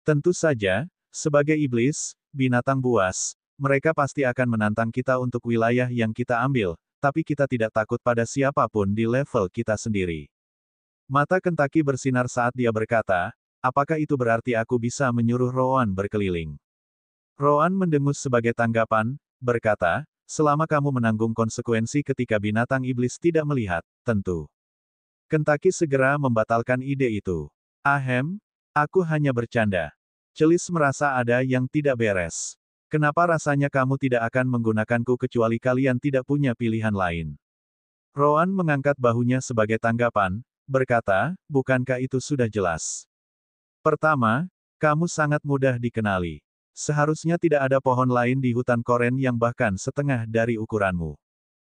Tentu saja, sebagai iblis, binatang buas, mereka pasti akan menantang kita untuk wilayah yang kita ambil, tapi kita tidak takut pada siapapun di level kita sendiri. Mata Kentucky bersinar saat dia berkata, apakah itu berarti aku bisa menyuruh Roan berkeliling? Roan mendengus sebagai tanggapan, berkata, selama kamu menanggung konsekuensi ketika binatang iblis tidak melihat, tentu. Kentucky segera membatalkan ide itu. Ahem, aku hanya bercanda. Celis merasa ada yang tidak beres. Kenapa rasanya kamu tidak akan menggunakanku kecuali kalian tidak punya pilihan lain? Roan mengangkat bahunya sebagai tanggapan, berkata, bukankah itu sudah jelas? Pertama, kamu sangat mudah dikenali. Seharusnya tidak ada pohon lain di hutan koren yang bahkan setengah dari ukuranmu.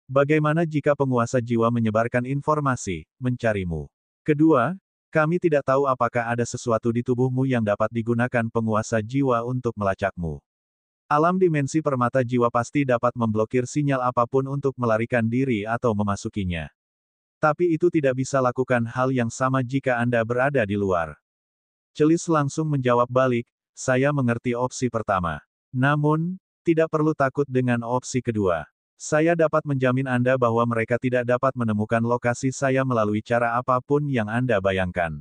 Bagaimana jika penguasa jiwa menyebarkan informasi, mencarimu? Kedua, kami tidak tahu apakah ada sesuatu di tubuhmu yang dapat digunakan penguasa jiwa untuk melacakmu. Alam dimensi permata jiwa pasti dapat memblokir sinyal apapun untuk melarikan diri atau memasukinya. Tapi itu tidak bisa lakukan hal yang sama jika Anda berada di luar. Celis langsung menjawab balik, saya mengerti opsi pertama. Namun, tidak perlu takut dengan opsi kedua. Saya dapat menjamin Anda bahwa mereka tidak dapat menemukan lokasi saya melalui cara apapun yang Anda bayangkan.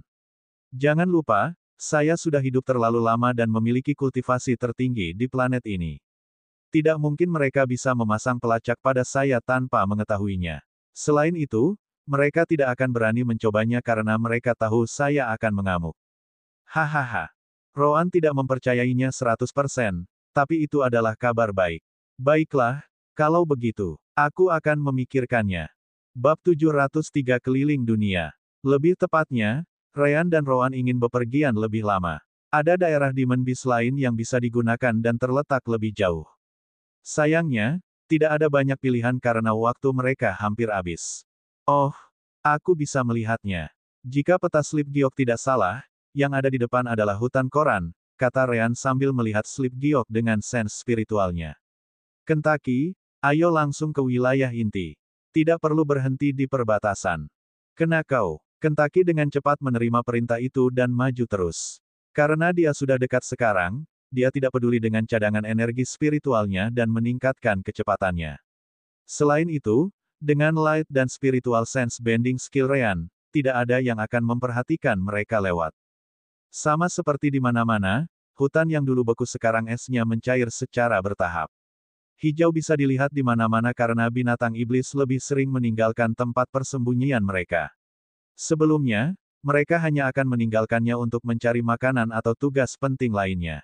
Jangan lupa, saya sudah hidup terlalu lama dan memiliki kultivasi tertinggi di planet ini. Tidak mungkin mereka bisa memasang pelacak pada saya tanpa mengetahuinya. Selain itu, mereka tidak akan berani mencobanya karena mereka tahu saya akan mengamuk. Hahaha. Roan tidak mempercayainya 100%, tapi itu adalah kabar baik. Baiklah, kalau begitu, aku akan memikirkannya. Bab 703 Keliling Dunia. Lebih tepatnya, Ryan dan Roan ingin bepergian lebih lama. Ada daerah Demon Beast lain yang bisa digunakan dan terletak lebih jauh. Sayangnya, tidak ada banyak pilihan karena waktu mereka hampir habis. Oh, aku bisa melihatnya. Jika peta Slip Giok tidak salah, yang ada di depan adalah hutan koran, kata Ryan sambil melihat Slip Giok dengan sense spiritualnya. Kentucky, ayo langsung ke wilayah inti. Tidak perlu berhenti di perbatasan. Kena kau. Kentucky dengan cepat menerima perintah itu dan maju terus. Karena dia sudah dekat sekarang, dia tidak peduli dengan cadangan energi spiritualnya dan meningkatkan kecepatannya. Selain itu, dengan light dan spiritual sense bending skill Ryan, tidak ada yang akan memperhatikan mereka lewat. Sama seperti di mana-mana, hutan yang dulu beku sekarang esnya mencair secara bertahap. Hijau bisa dilihat di mana-mana karena binatang iblis lebih sering meninggalkan tempat persembunyian mereka. Sebelumnya, mereka hanya akan meninggalkannya untuk mencari makanan atau tugas penting lainnya.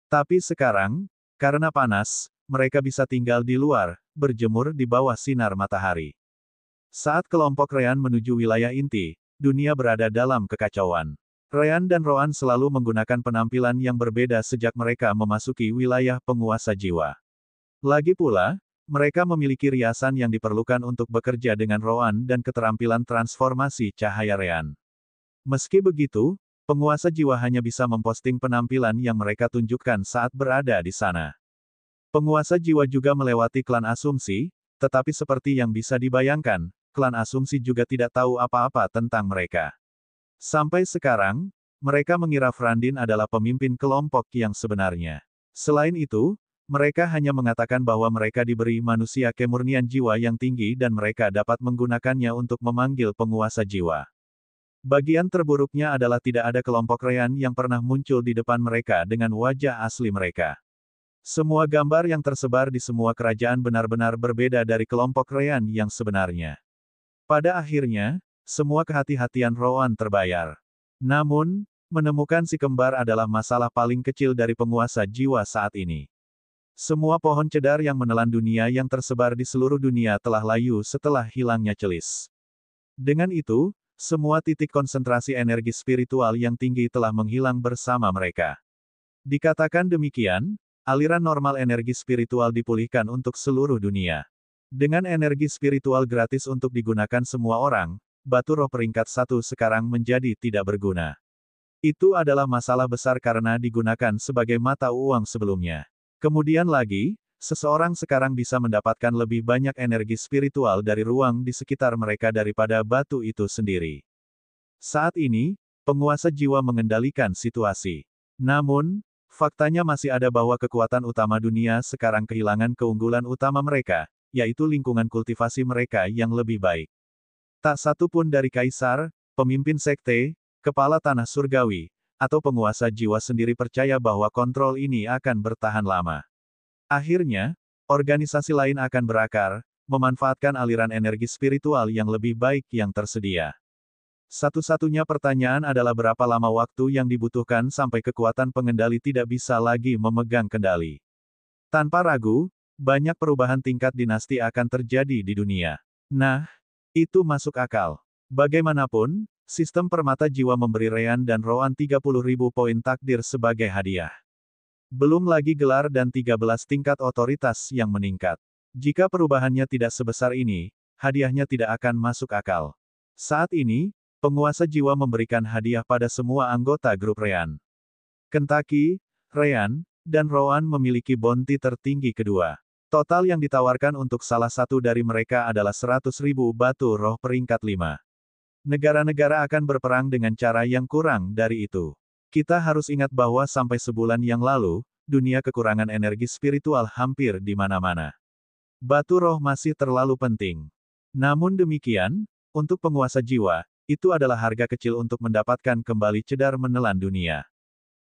Tapi sekarang, karena panas, mereka bisa tinggal di luar, berjemur di bawah sinar matahari. Saat kelompok Ryan menuju wilayah inti, dunia berada dalam kekacauan. Ryan dan Roan selalu menggunakan penampilan yang berbeda sejak mereka memasuki wilayah penguasa jiwa. Lagi pula, mereka memiliki riasan yang diperlukan untuk bekerja dengan Roan dan keterampilan transformasi cahaya Ryan. Meski begitu, penguasa jiwa hanya bisa memposting penampilan yang mereka tunjukkan saat berada di sana. Penguasa jiwa juga melewati klan asumsi, tetapi seperti yang bisa dibayangkan, klan asumsi juga tidak tahu apa-apa tentang mereka. Sampai sekarang, mereka mengira Frandin adalah pemimpin kelompok yang sebenarnya. Selain itu, mereka hanya mengatakan bahwa mereka diberi manusia kemurnian jiwa yang tinggi dan mereka dapat menggunakannya untuk memanggil penguasa jiwa. Bagian terburuknya adalah tidak ada kelompok Ryan yang pernah muncul di depan mereka dengan wajah asli mereka. Semua gambar yang tersebar di semua kerajaan benar-benar berbeda dari kelompok Ryan yang sebenarnya. Pada akhirnya, semua kehati-hatian Roan terbayar. Namun, menemukan si kembar adalah masalah paling kecil dari penguasa jiwa saat ini. Semua pohon cedar yang menelan dunia yang tersebar di seluruh dunia telah layu setelah hilangnya celis. Dengan itu, semua titik konsentrasi energi spiritual yang tinggi telah menghilang bersama mereka. Dikatakan demikian, aliran normal energi spiritual dipulihkan untuk seluruh dunia. Dengan energi spiritual gratis untuk digunakan semua orang, batu roh peringkat 1 sekarang menjadi tidak berguna. Itu adalah masalah besar karena digunakan sebagai mata uang sebelumnya. Kemudian lagi, seseorang sekarang bisa mendapatkan lebih banyak energi spiritual dari ruang di sekitar mereka daripada batu itu sendiri. Saat ini, penguasa jiwa mengendalikan situasi. Namun, faktanya masih ada bahwa kekuatan utama dunia sekarang kehilangan keunggulan utama mereka, yaitu lingkungan kultivasi mereka yang lebih baik. Tak satu pun dari kaisar, pemimpin sekte, kepala tanah surgawi, atau penguasa jiwa sendiri percaya bahwa kontrol ini akan bertahan lama. Akhirnya, organisasi lain akan berakar, memanfaatkan aliran energi spiritual yang lebih baik yang tersedia. Satu-satunya pertanyaan adalah berapa lama waktu yang dibutuhkan sampai kekuatan pengendali tidak bisa lagi memegang kendali. Tanpa ragu, banyak perubahan tingkat dinasti akan terjadi di dunia. Nah, itu masuk akal. Bagaimanapun, sistem permata jiwa memberi Ryan dan Roan 30.000 poin takdir sebagai hadiah. Belum lagi gelar dan 13 tingkat otoritas yang meningkat. Jika perubahannya tidak sebesar ini, hadiahnya tidak akan masuk akal. Saat ini, penguasa jiwa memberikan hadiah pada semua anggota grup Ryan. Kentucky, Ryan, dan Roan memiliki bounty tertinggi kedua. Total yang ditawarkan untuk salah satu dari mereka adalah 100.000 batu roh peringkat 5. Negara-negara akan berperang dengan cara yang kurang dari itu. Kita harus ingat bahwa sampai sebulan yang lalu, dunia kekurangan energi spiritual hampir di mana-mana. Batu roh masih terlalu penting. Namun demikian, untuk penguasa jiwa, itu adalah harga kecil untuk mendapatkan kembali cedar menelan dunia.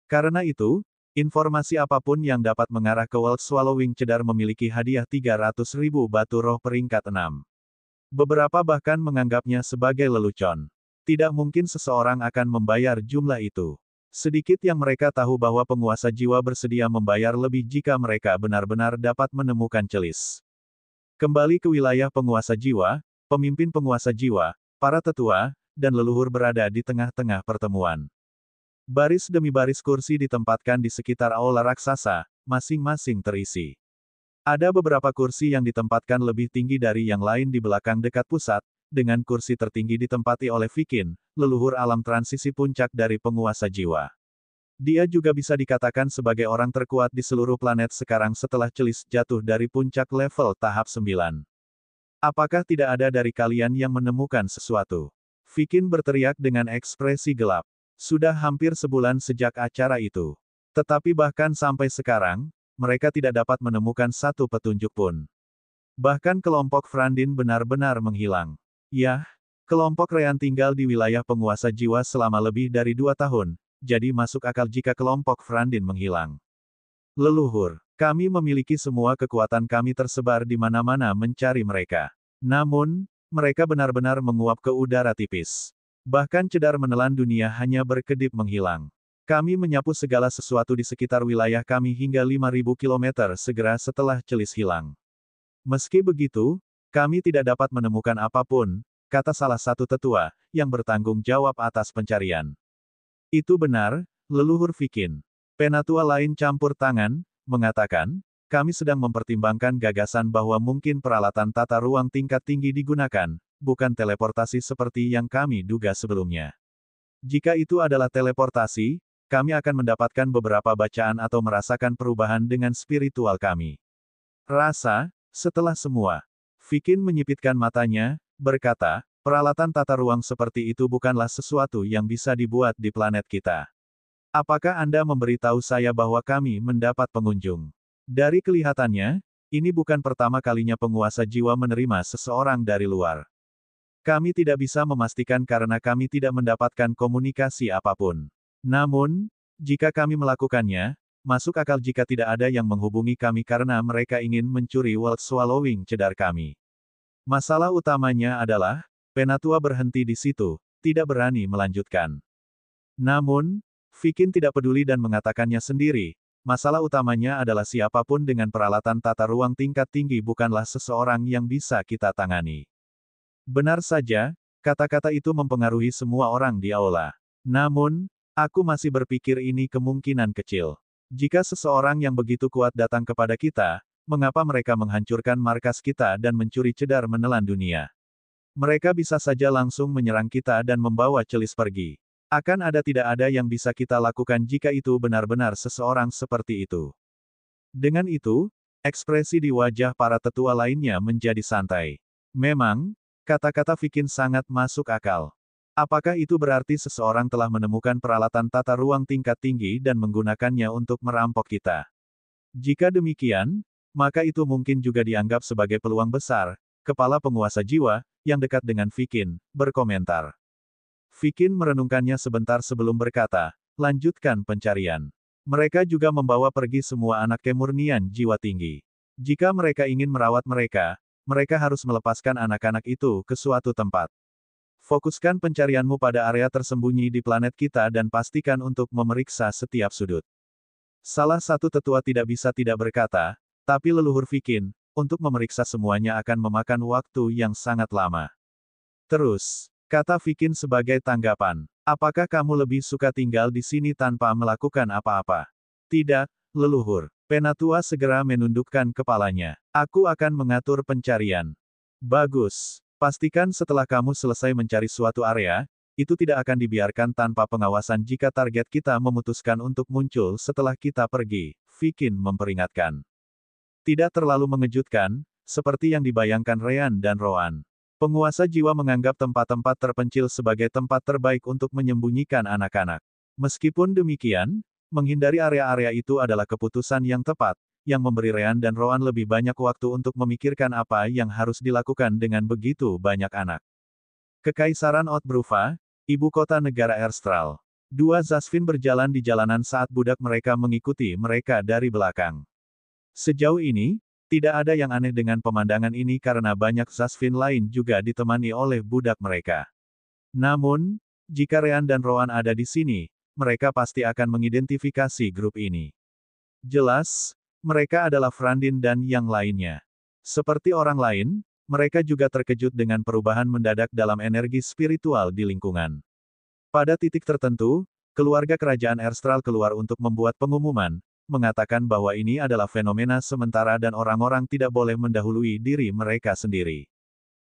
Karena itu, informasi apapun yang dapat mengarah ke World Swallowing Cedar memiliki hadiah 300.000 batu roh peringkat 6. Beberapa bahkan menganggapnya sebagai lelucon. Tidak mungkin seseorang akan membayar jumlah itu. Sedikit yang mereka tahu bahwa penguasa jiwa bersedia membayar lebih jika mereka benar-benar dapat menemukan celis. Kembali ke wilayah penguasa jiwa, pemimpin penguasa jiwa, para tetua, dan leluhur berada di tengah-tengah pertemuan. Baris demi baris kursi ditempatkan di sekitar aula raksasa, masing-masing terisi. Ada beberapa kursi yang ditempatkan lebih tinggi dari yang lain di belakang dekat pusat, dengan kursi tertinggi ditempati oleh Vikin, leluhur alam transisi puncak dari penguasa jiwa. Dia juga bisa dikatakan sebagai orang terkuat di seluruh planet sekarang setelah celis jatuh dari puncak level tahap 9. Apakah tidak ada dari kalian yang menemukan sesuatu? Vikin berteriak dengan ekspresi gelap. Sudah hampir sebulan sejak acara itu. Tetapi bahkan sampai sekarang, mereka tidak dapat menemukan satu petunjuk pun. Bahkan kelompok Frandin benar-benar menghilang. Yah, kelompok Ryan tinggal di wilayah penguasa jiwa selama lebih dari 2 tahun, jadi masuk akal jika kelompok Frandin menghilang. Leluhur, kami memiliki semua kekuatan kami tersebar di mana-mana mencari mereka. Namun, mereka benar-benar menguap ke udara tipis. Bahkan cedar menelan dunia hanya berkedip menghilang. Kami menyapu segala sesuatu di sekitar wilayah kami hingga 5.000 km segera setelah celis hilang. Meski begitu, kami tidak dapat menemukan apapun, kata salah satu tetua, yang bertanggung jawab atas pencarian. Itu benar, leluhur Vikin. Penatua lain campur tangan, mengatakan, kami sedang mempertimbangkan gagasan bahwa mungkin peralatan tata ruang tingkat tinggi digunakan, bukan teleportasi seperti yang kami duga sebelumnya. Jika itu adalah teleportasi, kami akan mendapatkan beberapa bacaan atau merasakan perubahan dengan spiritual kami. Setelah semua. Vikin menyipitkan matanya, berkata, peralatan tata ruang seperti itu bukanlah sesuatu yang bisa dibuat di planet kita. Apakah Anda memberitahu saya bahwa kami mendapat pengunjung? Dari kelihatannya, ini bukan pertama kalinya penguasa jiwa menerima seseorang dari luar. Kami tidak bisa memastikan karena kami tidak mendapatkan komunikasi apapun. Namun, jika kami melakukannya, masuk akal jika tidak ada yang menghubungi kami karena mereka ingin mencuri World Swallowing cedar kami. Masalah utamanya adalah, Penatua berhenti di situ, tidak berani melanjutkan. Namun, Vikin tidak peduli dan mengatakannya sendiri, masalah utamanya adalah siapapun dengan peralatan tata ruang tingkat tinggi bukanlah seseorang yang bisa kita tangani. Benar saja, kata-kata itu mempengaruhi semua orang di aula. Namun, aku masih berpikir ini kemungkinan kecil. Jika seseorang yang begitu kuat datang kepada kita, mengapa mereka menghancurkan markas kita dan mencuri cedar menelan dunia? Mereka bisa saja langsung menyerang kita dan membawa Celis pergi. Tidak ada yang bisa kita lakukan jika itu benar-benar seseorang seperti itu. Dengan itu, ekspresi di wajah para tetua lainnya menjadi santai. Memang, kata-kata Vikin sangat masuk akal. Apakah itu berarti seseorang telah menemukan peralatan tata ruang tingkat tinggi dan menggunakannya untuk merampok kita? Jika demikian, maka itu mungkin juga dianggap sebagai peluang besar. Kepala penguasa jiwa, yang dekat dengan Vikin, berkomentar. Vikin merenungkannya sebentar sebelum berkata, lanjutkan pencarian. Mereka juga membawa pergi semua anak kemurnian jiwa tinggi. Jika mereka ingin merawat mereka, mereka harus melepaskan anak-anak itu ke suatu tempat. Fokuskan pencarianmu pada area tersembunyi di planet kita dan pastikan untuk memeriksa setiap sudut. Salah satu tetua tidak bisa tidak berkata, tapi leluhur Vikin, untuk memeriksa semuanya akan memakan waktu yang sangat lama. Terus, kata Vikin sebagai tanggapan, apakah kamu lebih suka tinggal di sini tanpa melakukan apa-apa? Tidak, leluhur. Penatua segera menundukkan kepalanya. Aku akan mengatur pencarian. Bagus. Pastikan setelah kamu selesai mencari suatu area, itu tidak akan dibiarkan tanpa pengawasan jika target kita memutuskan untuk muncul setelah kita pergi, Vikin memperingatkan. Tidak terlalu mengejutkan, seperti yang dibayangkan Ryan dan Roan. Penguasa jiwa menganggap tempat-tempat terpencil sebagai tempat terbaik untuk menyembunyikan anak-anak. Meskipun demikian, menghindari area-area itu adalah keputusan yang tepat, yang memberi Ryan dan Roan lebih banyak waktu untuk memikirkan apa yang harus dilakukan dengan begitu banyak anak. Kekaisaran Otbruva, ibu kota negara Erstral. Dua Zasvin berjalan di jalanan saat budak mereka mengikuti mereka dari belakang. Sejauh ini, tidak ada yang aneh dengan pemandangan ini karena banyak Zasvin lain juga ditemani oleh budak mereka. Namun, jika Ryan dan Roan ada di sini, mereka pasti akan mengidentifikasi grup ini. Jelas, mereka adalah Frandin dan yang lainnya. Seperti orang lain, mereka juga terkejut dengan perubahan mendadak dalam energi spiritual di lingkungan. Pada titik tertentu, keluarga kerajaan Erstral keluar untuk membuat pengumuman, mengatakan bahwa ini adalah fenomena sementara dan orang-orang tidak boleh mendahului diri mereka sendiri.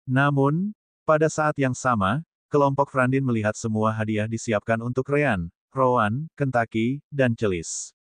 Namun, pada saat yang sama, kelompok Frandin melihat semua hadiah disiapkan untuk Ryan, Roan, Kentucky, dan Celis.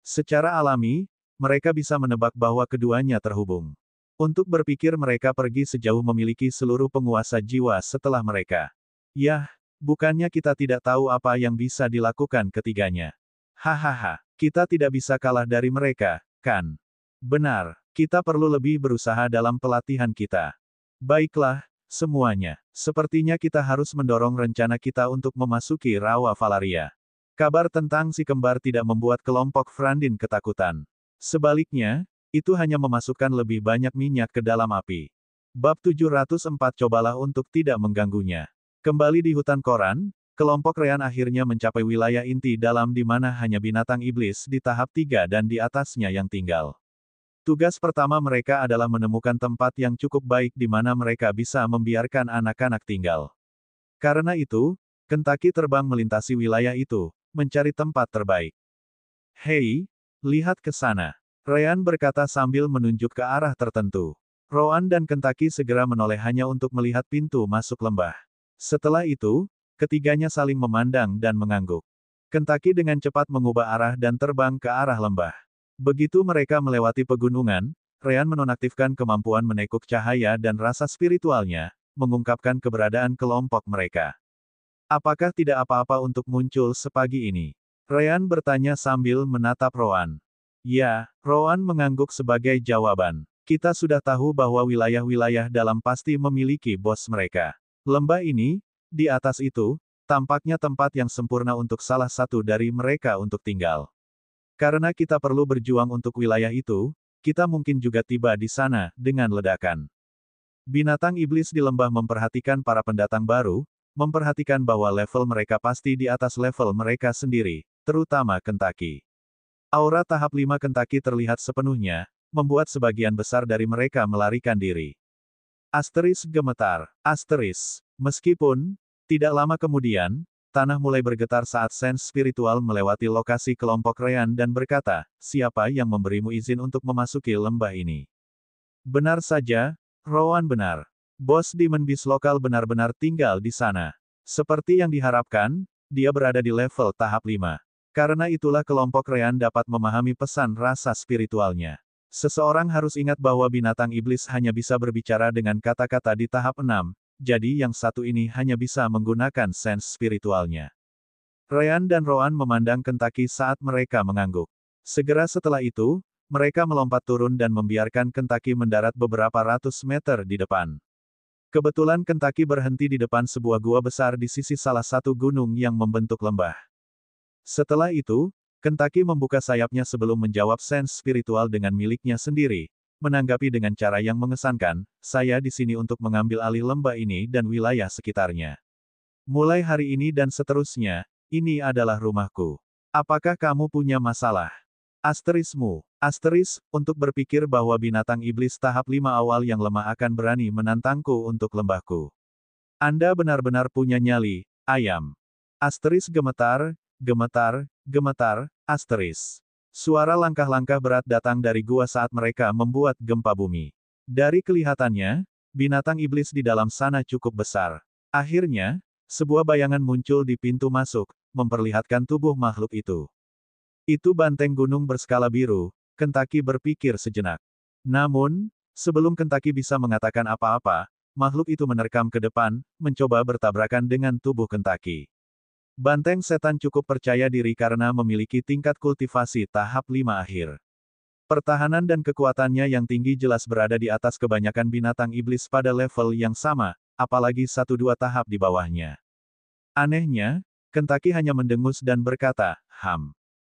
Secara alami, mereka bisa menebak bahwa keduanya terhubung. Untuk berpikir mereka pergi sejauh memiliki seluruh penguasa jiwa setelah mereka. Yah, bukannya kita tidak tahu apa yang bisa dilakukan ketiganya. Hahaha. Kita tidak bisa kalah dari mereka, kan? Benar, kita perlu lebih berusaha dalam pelatihan kita. Baiklah, semuanya. Sepertinya kita harus mendorong rencana kita untuk memasuki Rawa Valaria. Kabar tentang si kembar tidak membuat kelompok Frandin ketakutan. Sebaliknya, itu hanya memasukkan lebih banyak minyak ke dalam api. Bab 704 Cobalah untuk tidak mengganggunya. Kembali di hutan koran, kelompok Ryan akhirnya mencapai wilayah inti dalam di mana hanya binatang iblis di tahap 3 dan di atasnya yang tinggal. Tugas pertama mereka adalah menemukan tempat yang cukup baik di mana mereka bisa membiarkan anak-anak tinggal. Karena itu, Kentucky terbang melintasi wilayah itu, mencari tempat terbaik. Hei, lihat ke sana. Ryan berkata sambil menunjuk ke arah tertentu. Rowan dan Kentucky segera menoleh hanya untuk melihat pintu masuk lembah. Setelah itu, ketiganya saling memandang dan mengangguk. Kentucky dengan cepat mengubah arah dan terbang ke arah lembah. Begitu mereka melewati pegunungan, Ryan menonaktifkan kemampuan menekuk cahaya dan rasa spiritualnya, mengungkapkan keberadaan kelompok mereka. Apakah tidak apa-apa untuk muncul sepagi ini? Ryan bertanya sambil menatap Rowan. Ya, Rowan mengangguk sebagai jawaban. Kita sudah tahu bahwa wilayah-wilayah dalam pasti memiliki bos mereka. Lembah ini, di atas itu, tampaknya tempat yang sempurna untuk salah satu dari mereka untuk tinggal. Karena kita perlu berjuang untuk wilayah itu, kita mungkin juga tiba di sana dengan ledakan. Binatang iblis di lembah memperhatikan para pendatang baru, memperhatikan bahwa level mereka pasti di atas level mereka sendiri, terutama Kentucky. Aura tahap 5 Kentucky terlihat sepenuhnya, membuat sebagian besar dari mereka melarikan diri. Asteris gemetar. Asteris. Meskipun, tidak lama kemudian, tanah mulai bergetar saat sens spiritual melewati lokasi kelompok Ryan dan berkata, siapa yang memberimu izin untuk memasuki lembah ini? Benar saja, Rowan benar. Bos Demon Beast lokal benar-benar tinggal di sana. Seperti yang diharapkan, dia berada di level tahap 5. Karena itulah kelompok Ryan dapat memahami pesan rasa spiritualnya. Seseorang harus ingat bahwa binatang iblis hanya bisa berbicara dengan kata-kata di tahap 6, jadi yang satu ini hanya bisa menggunakan sens spiritualnya. Ryan dan Rowan memandang Kentucky saat mereka mengangguk. Segera setelah itu, mereka melompat turun dan membiarkan Kentucky mendarat beberapa ratus meter di depan. Kebetulan Kentucky berhenti di depan sebuah gua besar di sisi salah satu gunung yang membentuk lembah. Setelah itu, Kentucky membuka sayapnya sebelum menjawab sens spiritual dengan miliknya sendiri, menanggapi dengan cara yang mengesankan, saya di sini untuk mengambil alih lembah ini dan wilayah sekitarnya. Mulai hari ini dan seterusnya, ini adalah rumahku. Apakah kamu punya masalah? Asterismu. Asteris, untuk berpikir bahwa binatang iblis tahap 5 awal yang lemah akan berani menantangku untuk lembahku. Anda benar-benar punya nyali, ayam. Asteris gemetar, gemetar, gemetar, asteris. Suara langkah-langkah berat datang dari gua saat mereka membuat gempa bumi. Dari kelihatannya, binatang iblis di dalam sana cukup besar. Akhirnya, sebuah bayangan muncul di pintu masuk, memperlihatkan tubuh makhluk itu. Itu banteng gunung berskala biru, Kentucky berpikir sejenak. Namun, sebelum Kentucky bisa mengatakan apa-apa, makhluk itu menerkam ke depan, mencoba bertabrakan dengan tubuh Kentucky. Banteng setan cukup percaya diri karena memiliki tingkat kultivasi tahap 5 akhir. Pertahanan dan kekuatannya yang tinggi jelas berada di atas kebanyakan binatang iblis pada level yang sama, apalagi 1-2 tahap di bawahnya. Anehnya, Kentucky hanya mendengus dan berkata,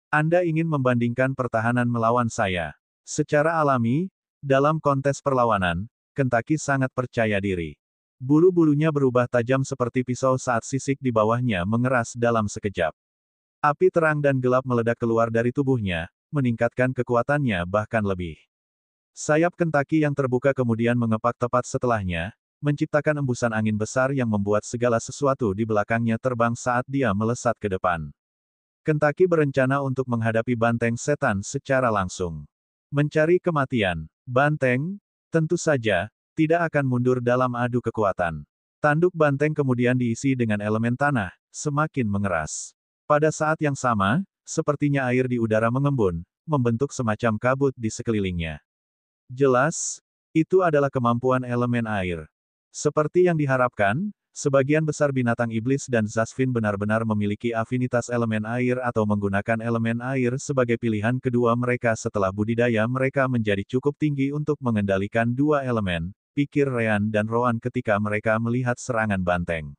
Anda ingin membandingkan pertahanan melawan saya. Secara alami, dalam kontes perlawanan, Kentucky sangat percaya diri. Bulu-bulunya berubah tajam seperti pisau saat sisik di bawahnya mengeras dalam sekejap. Api terang dan gelap meledak keluar dari tubuhnya, meningkatkan kekuatannya bahkan lebih. Sayap Kentucky yang terbuka kemudian mengepak tepat setelahnya, menciptakan embusan angin besar yang membuat segala sesuatu di belakangnya terbang saat dia melesat ke depan. Kentucky berencana untuk menghadapi banteng setan secara langsung. Mencari kematian. Banteng, tentu saja, tidak akan mundur dalam adu kekuatan. Tanduk banteng kemudian diisi dengan elemen tanah, semakin mengeras. Pada saat yang sama, sepertinya air di udara mengembun, membentuk semacam kabut di sekelilingnya. Jelas, itu adalah kemampuan elemen air. Seperti yang diharapkan, sebagian besar binatang iblis dan Zasvin benar-benar memiliki afinitas elemen air atau menggunakan elemen air sebagai pilihan kedua mereka setelah budidaya mereka menjadi cukup tinggi untuk mengendalikan dua elemen, pikir Ryan dan Rowan ketika mereka melihat serangan banteng.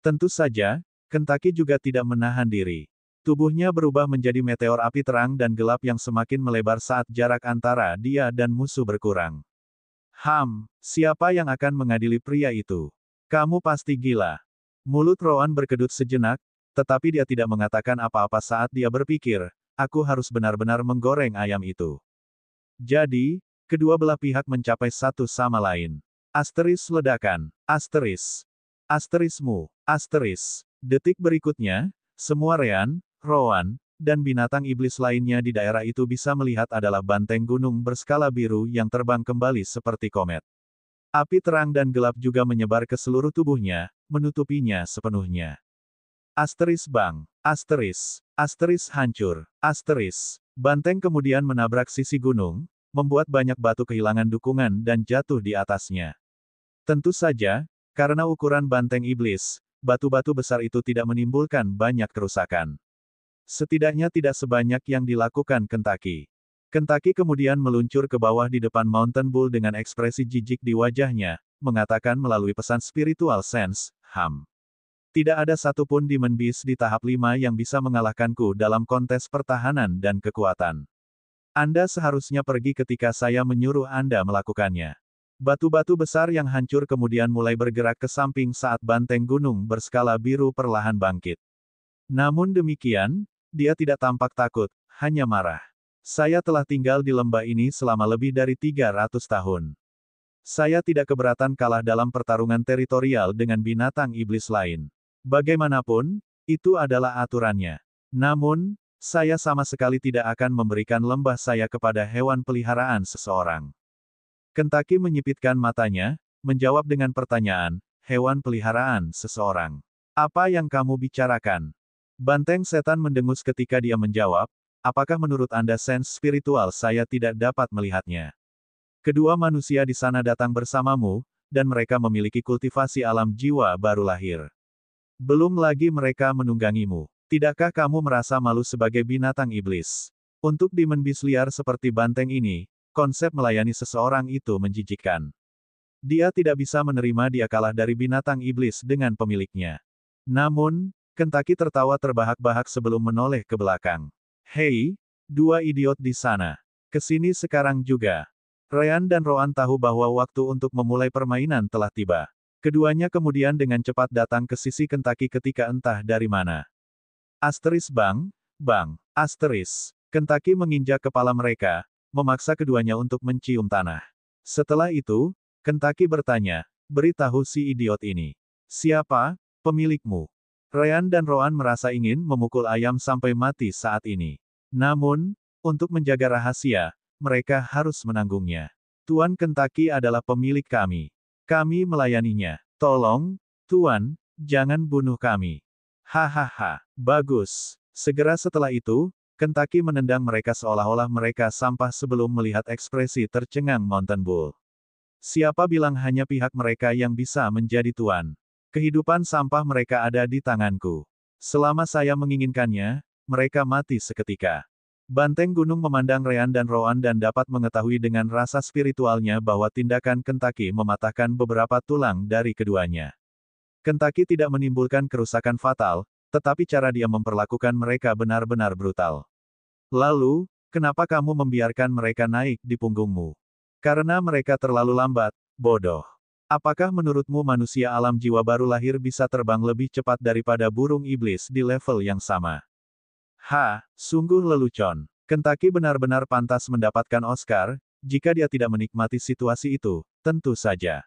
Tentu saja, Kentucky juga tidak menahan diri. Tubuhnya berubah menjadi meteor api terang dan gelap yang semakin melebar saat jarak antara dia dan musuh berkurang. Siapa yang akan mengadili pria itu? Kamu pasti gila. Mulut Rowan berkedut sejenak, tetapi dia tidak mengatakan apa-apa saat dia berpikir, aku harus benar-benar menggoreng ayam itu. Jadi, kedua belah pihak mencapai satu sama lain. Asteris ledakan. Asteris. Asterismu. Asteris. Detik berikutnya, semua Ryan, Rowan, dan binatang iblis lainnya di daerah itu bisa melihat adalah banteng gunung berskala biru yang terbang kembali seperti komet. Api terang dan gelap juga menyebar ke seluruh tubuhnya, menutupinya sepenuhnya. Asteris bang, asteris hancur, asteris. Banteng kemudian menabrak sisi gunung, membuat banyak batu kehilangan dukungan dan jatuh di atasnya. Tentu saja, karena ukuran banteng iblis, batu-batu besar itu tidak menimbulkan banyak kerusakan. Setidaknya tidak sebanyak yang dilakukan Kentucky. Kentucky kemudian meluncur ke bawah di depan Mountain Bull dengan ekspresi jijik di wajahnya, mengatakan melalui pesan spiritual sense, Tidak ada satupun Demon Beast di tahap 5 yang bisa mengalahkanku dalam kontes pertahanan dan kekuatan. Anda seharusnya pergi ketika saya menyuruh Anda melakukannya. Batu-batu besar yang hancur kemudian mulai bergerak ke samping saat banteng gunung berskala biru perlahan bangkit. Namun demikian, dia tidak tampak takut, hanya marah. Saya telah tinggal di lembah ini selama lebih dari 300 tahun. Saya tidak keberatan kalah dalam pertarungan teritorial dengan binatang iblis lain. Bagaimanapun, itu adalah aturannya. Namun, saya sama sekali tidak akan memberikan lembah saya kepada hewan peliharaan seseorang. Kentucky menyipitkan matanya, menjawab dengan pertanyaan, hewan peliharaan seseorang. Apa yang kamu bicarakan? Banteng setan mendengus ketika dia menjawab, apakah menurut Anda sense spiritual saya tidak dapat melihatnya? Kedua manusia di sana datang bersamamu, dan mereka memiliki kultivasi alam jiwa baru lahir. Belum lagi mereka menunggangimu. Tidakkah kamu merasa malu sebagai binatang iblis? Untuk Demon Beast liar seperti banteng ini, konsep melayani seseorang itu menjijikkan. Dia tidak bisa menerima dia kalah dari binatang iblis dengan pemiliknya. Namun, Kentucky tertawa terbahak-bahak sebelum menoleh ke belakang. Hei, dua idiot di sana. Kesini sekarang juga. Ryan dan Rowan tahu bahwa waktu untuk memulai permainan telah tiba. Keduanya kemudian dengan cepat datang ke sisi Kentucky ketika entah dari mana. Asteris bang, asteris. Kentucky menginjak kepala mereka, memaksa keduanya untuk mencium tanah. Setelah itu, Kentucky bertanya, beritahu si idiot ini. Siapa, pemilikmu? Ryan dan Rowan merasa ingin memukul ayam sampai mati saat ini. Namun, untuk menjaga rahasia, mereka harus menanggungnya. Tuan Kentucky adalah pemilik kami. Kami melayaninya. Tolong, Tuan, jangan bunuh kami. Hahaha, bagus. Segera setelah itu, Kentucky menendang mereka seolah-olah mereka sampah sebelum melihat ekspresi tercengang Mountain Bull. Siapa bilang hanya pihak mereka yang bisa menjadi tuan? Kehidupan sampah mereka ada di tanganku. Selama saya menginginkannya, mereka mati seketika. Banteng gunung memandang Ryan dan Rowan dan dapat mengetahui dengan rasa spiritualnya bahwa tindakan Kentucky mematahkan beberapa tulang dari keduanya. Kentucky tidak menimbulkan kerusakan fatal, tetapi cara dia memperlakukan mereka benar-benar brutal. Lalu, kenapa kamu membiarkan mereka naik di punggungmu? Karena mereka terlalu lambat, bodoh. Apakah menurutmu manusia alam jiwa baru lahir bisa terbang lebih cepat daripada burung iblis di level yang sama? Sungguh lelucon. Kentucky benar-benar pantas mendapatkan Oscar, jika dia tidak menikmati situasi itu, tentu saja.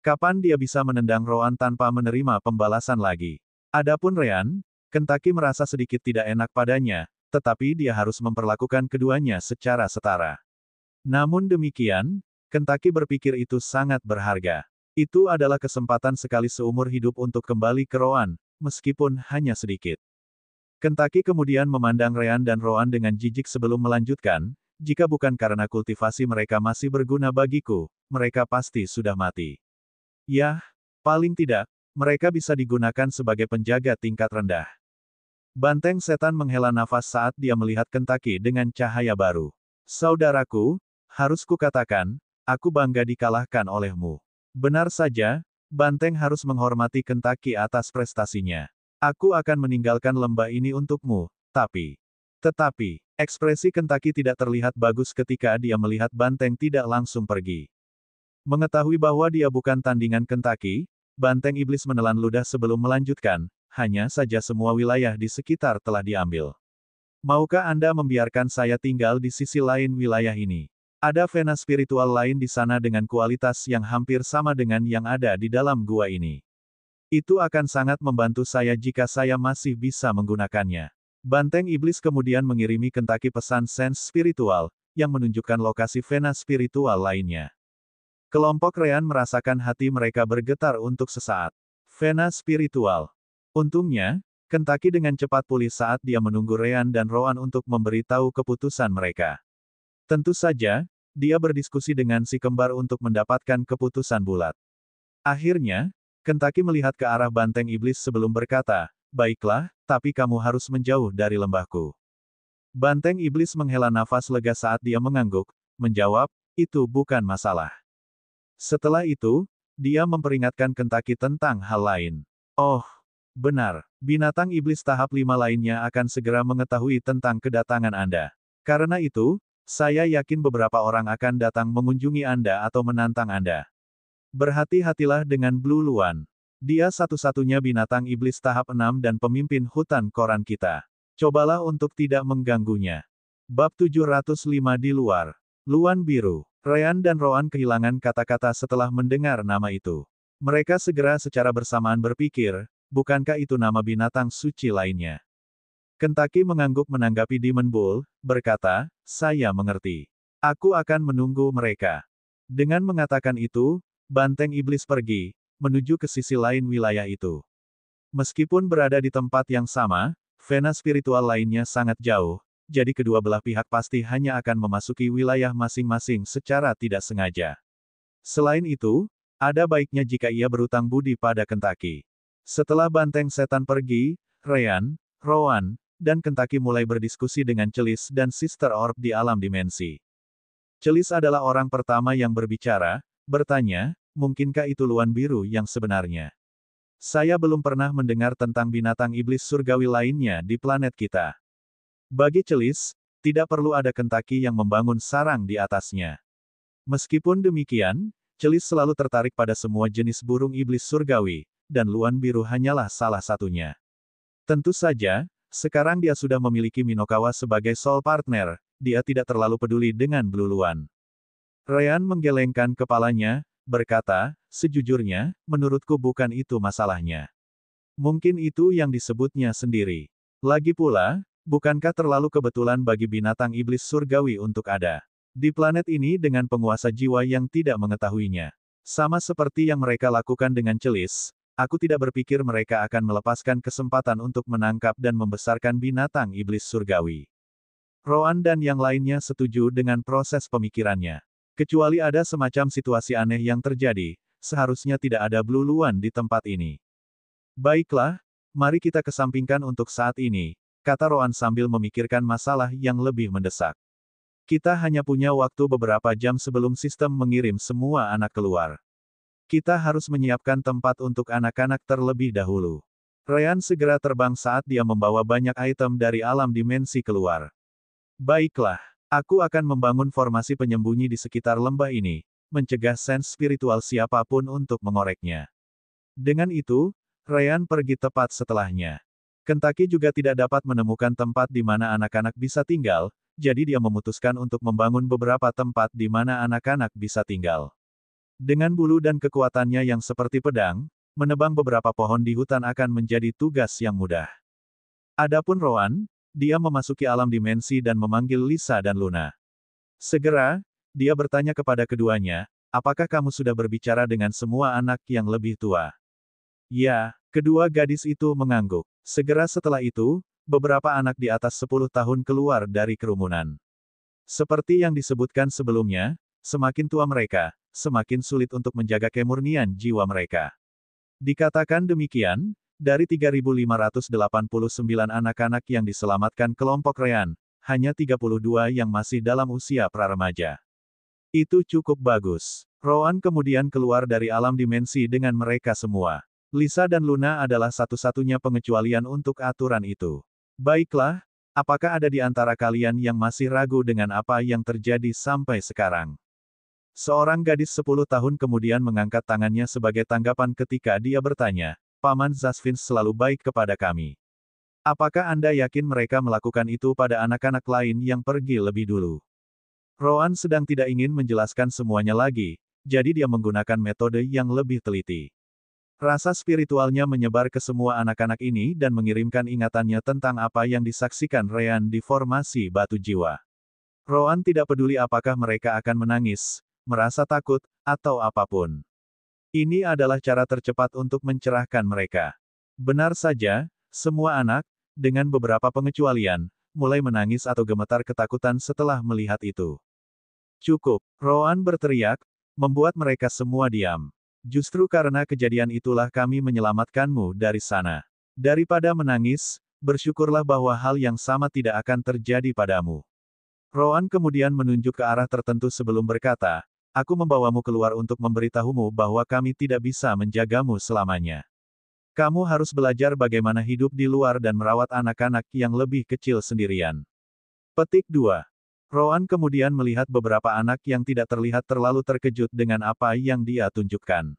Kapan dia bisa menendang Rowan tanpa menerima pembalasan lagi? Adapun Ryan, Kentucky merasa sedikit tidak enak padanya, tetapi dia harus memperlakukan keduanya secara setara. Namun demikian, Kentucky berpikir itu sangat berharga. Itu adalah kesempatan sekali seumur hidup untuk kembali ke Rowan, meskipun hanya sedikit. Kentucky kemudian memandang Ryan dan Rowan dengan jijik sebelum melanjutkan, jika bukan karena kultivasi mereka masih berguna bagiku, mereka pasti sudah mati. Yah, paling tidak, mereka bisa digunakan sebagai penjaga tingkat rendah. Banteng setan menghela nafas saat dia melihat Kentucky dengan cahaya baru. Saudaraku, harus kukatakan, aku bangga dikalahkan olehmu. Benar saja, Banteng harus menghormati Kentucky atas prestasinya. Aku akan meninggalkan lembah ini untukmu, tetapi, ekspresi Kentucky tidak terlihat bagus ketika dia melihat Banteng tidak langsung pergi. Mengetahui bahwa dia bukan tandingan Kentucky, Banteng Iblis menelan ludah sebelum melanjutkan, hanya saja semua wilayah di sekitar telah diambil. Maukah Anda membiarkan saya tinggal di sisi lain wilayah ini? Ada vena spiritual lain di sana dengan kualitas yang hampir sama dengan yang ada di dalam gua ini. Itu akan sangat membantu saya jika saya masih bisa menggunakannya. Banteng Iblis kemudian mengirimi Kentucky pesan sense spiritual, yang menunjukkan lokasi vena spiritual lainnya. Kelompok Ryan merasakan hati mereka bergetar untuk sesaat. Vena spiritual. Untungnya, Kentucky dengan cepat pulih saat dia menunggu Ryan dan Rowan untuk memberitahu keputusan mereka. Tentu saja, dia berdiskusi dengan si kembar untuk mendapatkan keputusan bulat. Akhirnya, Kentucky melihat ke arah Banteng Iblis sebelum berkata, "Baiklah, tapi kamu harus menjauh dari lembahku." Banteng Iblis menghela nafas lega saat dia mengangguk, menjawab, "Itu bukan masalah." Setelah itu, dia memperingatkan Kentucky tentang hal lain. "Oh, benar, binatang iblis tahap 5 lainnya akan segera mengetahui tentang kedatangan Anda. Karena itu, saya yakin beberapa orang akan datang mengunjungi Anda atau menantang Anda. Berhati-hatilah dengan Blue Luan. Dia satu-satunya binatang iblis tahap 6 dan pemimpin hutan koran kita. Cobalah untuk tidak mengganggunya." Bab 705 di luar. Luan biru. Ryan dan Rowan kehilangan kata-kata setelah mendengar nama itu. Mereka segera secara bersamaan berpikir, bukankah itu nama binatang suci lainnya? Kentucky mengangguk menanggapi Demon Bull, berkata, "Saya mengerti. Aku akan menunggu mereka." Dengan mengatakan itu, Banteng Iblis pergi, menuju ke sisi lain wilayah itu. Meskipun berada di tempat yang sama, vena spiritual lainnya sangat jauh, jadi kedua belah pihak pasti hanya akan memasuki wilayah masing-masing secara tidak sengaja. Selain itu, ada baiknya jika ia berutang budi pada Kentucky. Setelah Banteng Setan pergi, Ryan, Rowan, dan Kentucky mulai berdiskusi dengan Celis dan Sister Orb di alam dimensi. Celis adalah orang pertama yang berbicara, bertanya, "Mungkinkah itu Luan biru yang sebenarnya? Saya belum pernah mendengar tentang binatang iblis surgawi lainnya di planet kita." Bagi Celis, tidak perlu ada Kentucky yang membangun sarang di atasnya. Meskipun demikian, Celis selalu tertarik pada semua jenis burung iblis surgawi, dan Luan biru hanyalah salah satunya. Tentu saja, sekarang dia sudah memiliki Minokawa sebagai soul partner, dia tidak terlalu peduli dengan Blue Luan. Ryan menggelengkan kepalanya, berkata, "Sejujurnya, menurutku bukan itu masalahnya. Mungkin itu yang disebutnya sendiri. Lagi pula, bukankah terlalu kebetulan bagi binatang iblis surgawi untuk ada di planet ini dengan penguasa jiwa yang tidak mengetahuinya? Sama seperti yang mereka lakukan dengan Celis, aku tidak berpikir mereka akan melepaskan kesempatan untuk menangkap dan membesarkan binatang iblis surgawi." Rowan dan yang lainnya setuju dengan proses pemikirannya. Kecuali ada semacam situasi aneh yang terjadi, seharusnya tidak ada Blue Luan di tempat ini. "Baiklah, mari kita kesampingkan untuk saat ini," kata Rowan sambil memikirkan masalah yang lebih mendesak. "Kita hanya punya waktu beberapa jam sebelum sistem mengirim semua anak keluar. Kita harus menyiapkan tempat untuk anak-anak terlebih dahulu." Ryan segera terbang saat dia membawa banyak item dari alam dimensi keluar. "Baiklah. Aku akan membangun formasi penyembunyi di sekitar lembah ini, mencegah sense spiritual siapapun untuk mengoreknya." Dengan itu, Ryan pergi tepat setelahnya. Kentucky juga tidak dapat menemukan tempat di mana anak-anak bisa tinggal, jadi dia memutuskan untuk membangun beberapa tempat di mana anak-anak bisa tinggal. Dengan bulu dan kekuatannya yang seperti pedang, menebang beberapa pohon di hutan akan menjadi tugas yang mudah. Adapun Rowan, dia memasuki alam dimensi dan memanggil Lisa dan Luna. Segera, dia bertanya kepada keduanya, "Apakah kamu sudah berbicara dengan semua anak yang lebih tua?" "Ya," kedua gadis itu mengangguk. Segera setelah itu, beberapa anak di atas 10 tahun keluar dari kerumunan. Seperti yang disebutkan sebelumnya, semakin tua mereka, semakin sulit untuk menjaga kemurnian jiwa mereka. Dikatakan demikian, dari 3.589 anak-anak yang diselamatkan kelompok Ryan, hanya 32 yang masih dalam usia praremaja. Itu cukup bagus. Rowan kemudian keluar dari alam dimensi dengan mereka semua. Lisa dan Luna adalah satu-satunya pengecualian untuk aturan itu. "Baiklah, apakah ada di antara kalian yang masih ragu dengan apa yang terjadi sampai sekarang?" Seorang gadis 10 tahun kemudian mengangkat tangannya sebagai tanggapan ketika dia bertanya, "Paman Zasvin selalu baik kepada kami. Apakah Anda yakin mereka melakukan itu pada anak-anak lain yang pergi lebih dulu?" Rowan sedang tidak ingin menjelaskan semuanya lagi, jadi dia menggunakan metode yang lebih teliti. Rasa spiritualnya menyebar ke semua anak-anak ini dan mengirimkan ingatannya tentang apa yang disaksikan Ryan di formasi batu jiwa. Roan tidak peduli apakah mereka akan menangis, merasa takut, atau apapun. Ini adalah cara tercepat untuk mencerahkan mereka. Benar saja, semua anak, dengan beberapa pengecualian, mulai menangis atau gemetar ketakutan setelah melihat itu. Cukup, Roan berteriak, membuat mereka semua diam. Justru karena kejadian itulah kami menyelamatkanmu dari sana. Daripada menangis, bersyukurlah bahwa hal yang sama tidak akan terjadi padamu. Roan kemudian menunjuk ke arah tertentu sebelum berkata, aku membawamu keluar untuk memberitahumu bahwa kami tidak bisa menjagamu selamanya. Kamu harus belajar bagaimana hidup di luar dan merawat anak-anak yang lebih kecil sendirian. Petik 2. Roan kemudian melihat beberapa anak yang tidak terlihat terlalu terkejut dengan apa yang dia tunjukkan.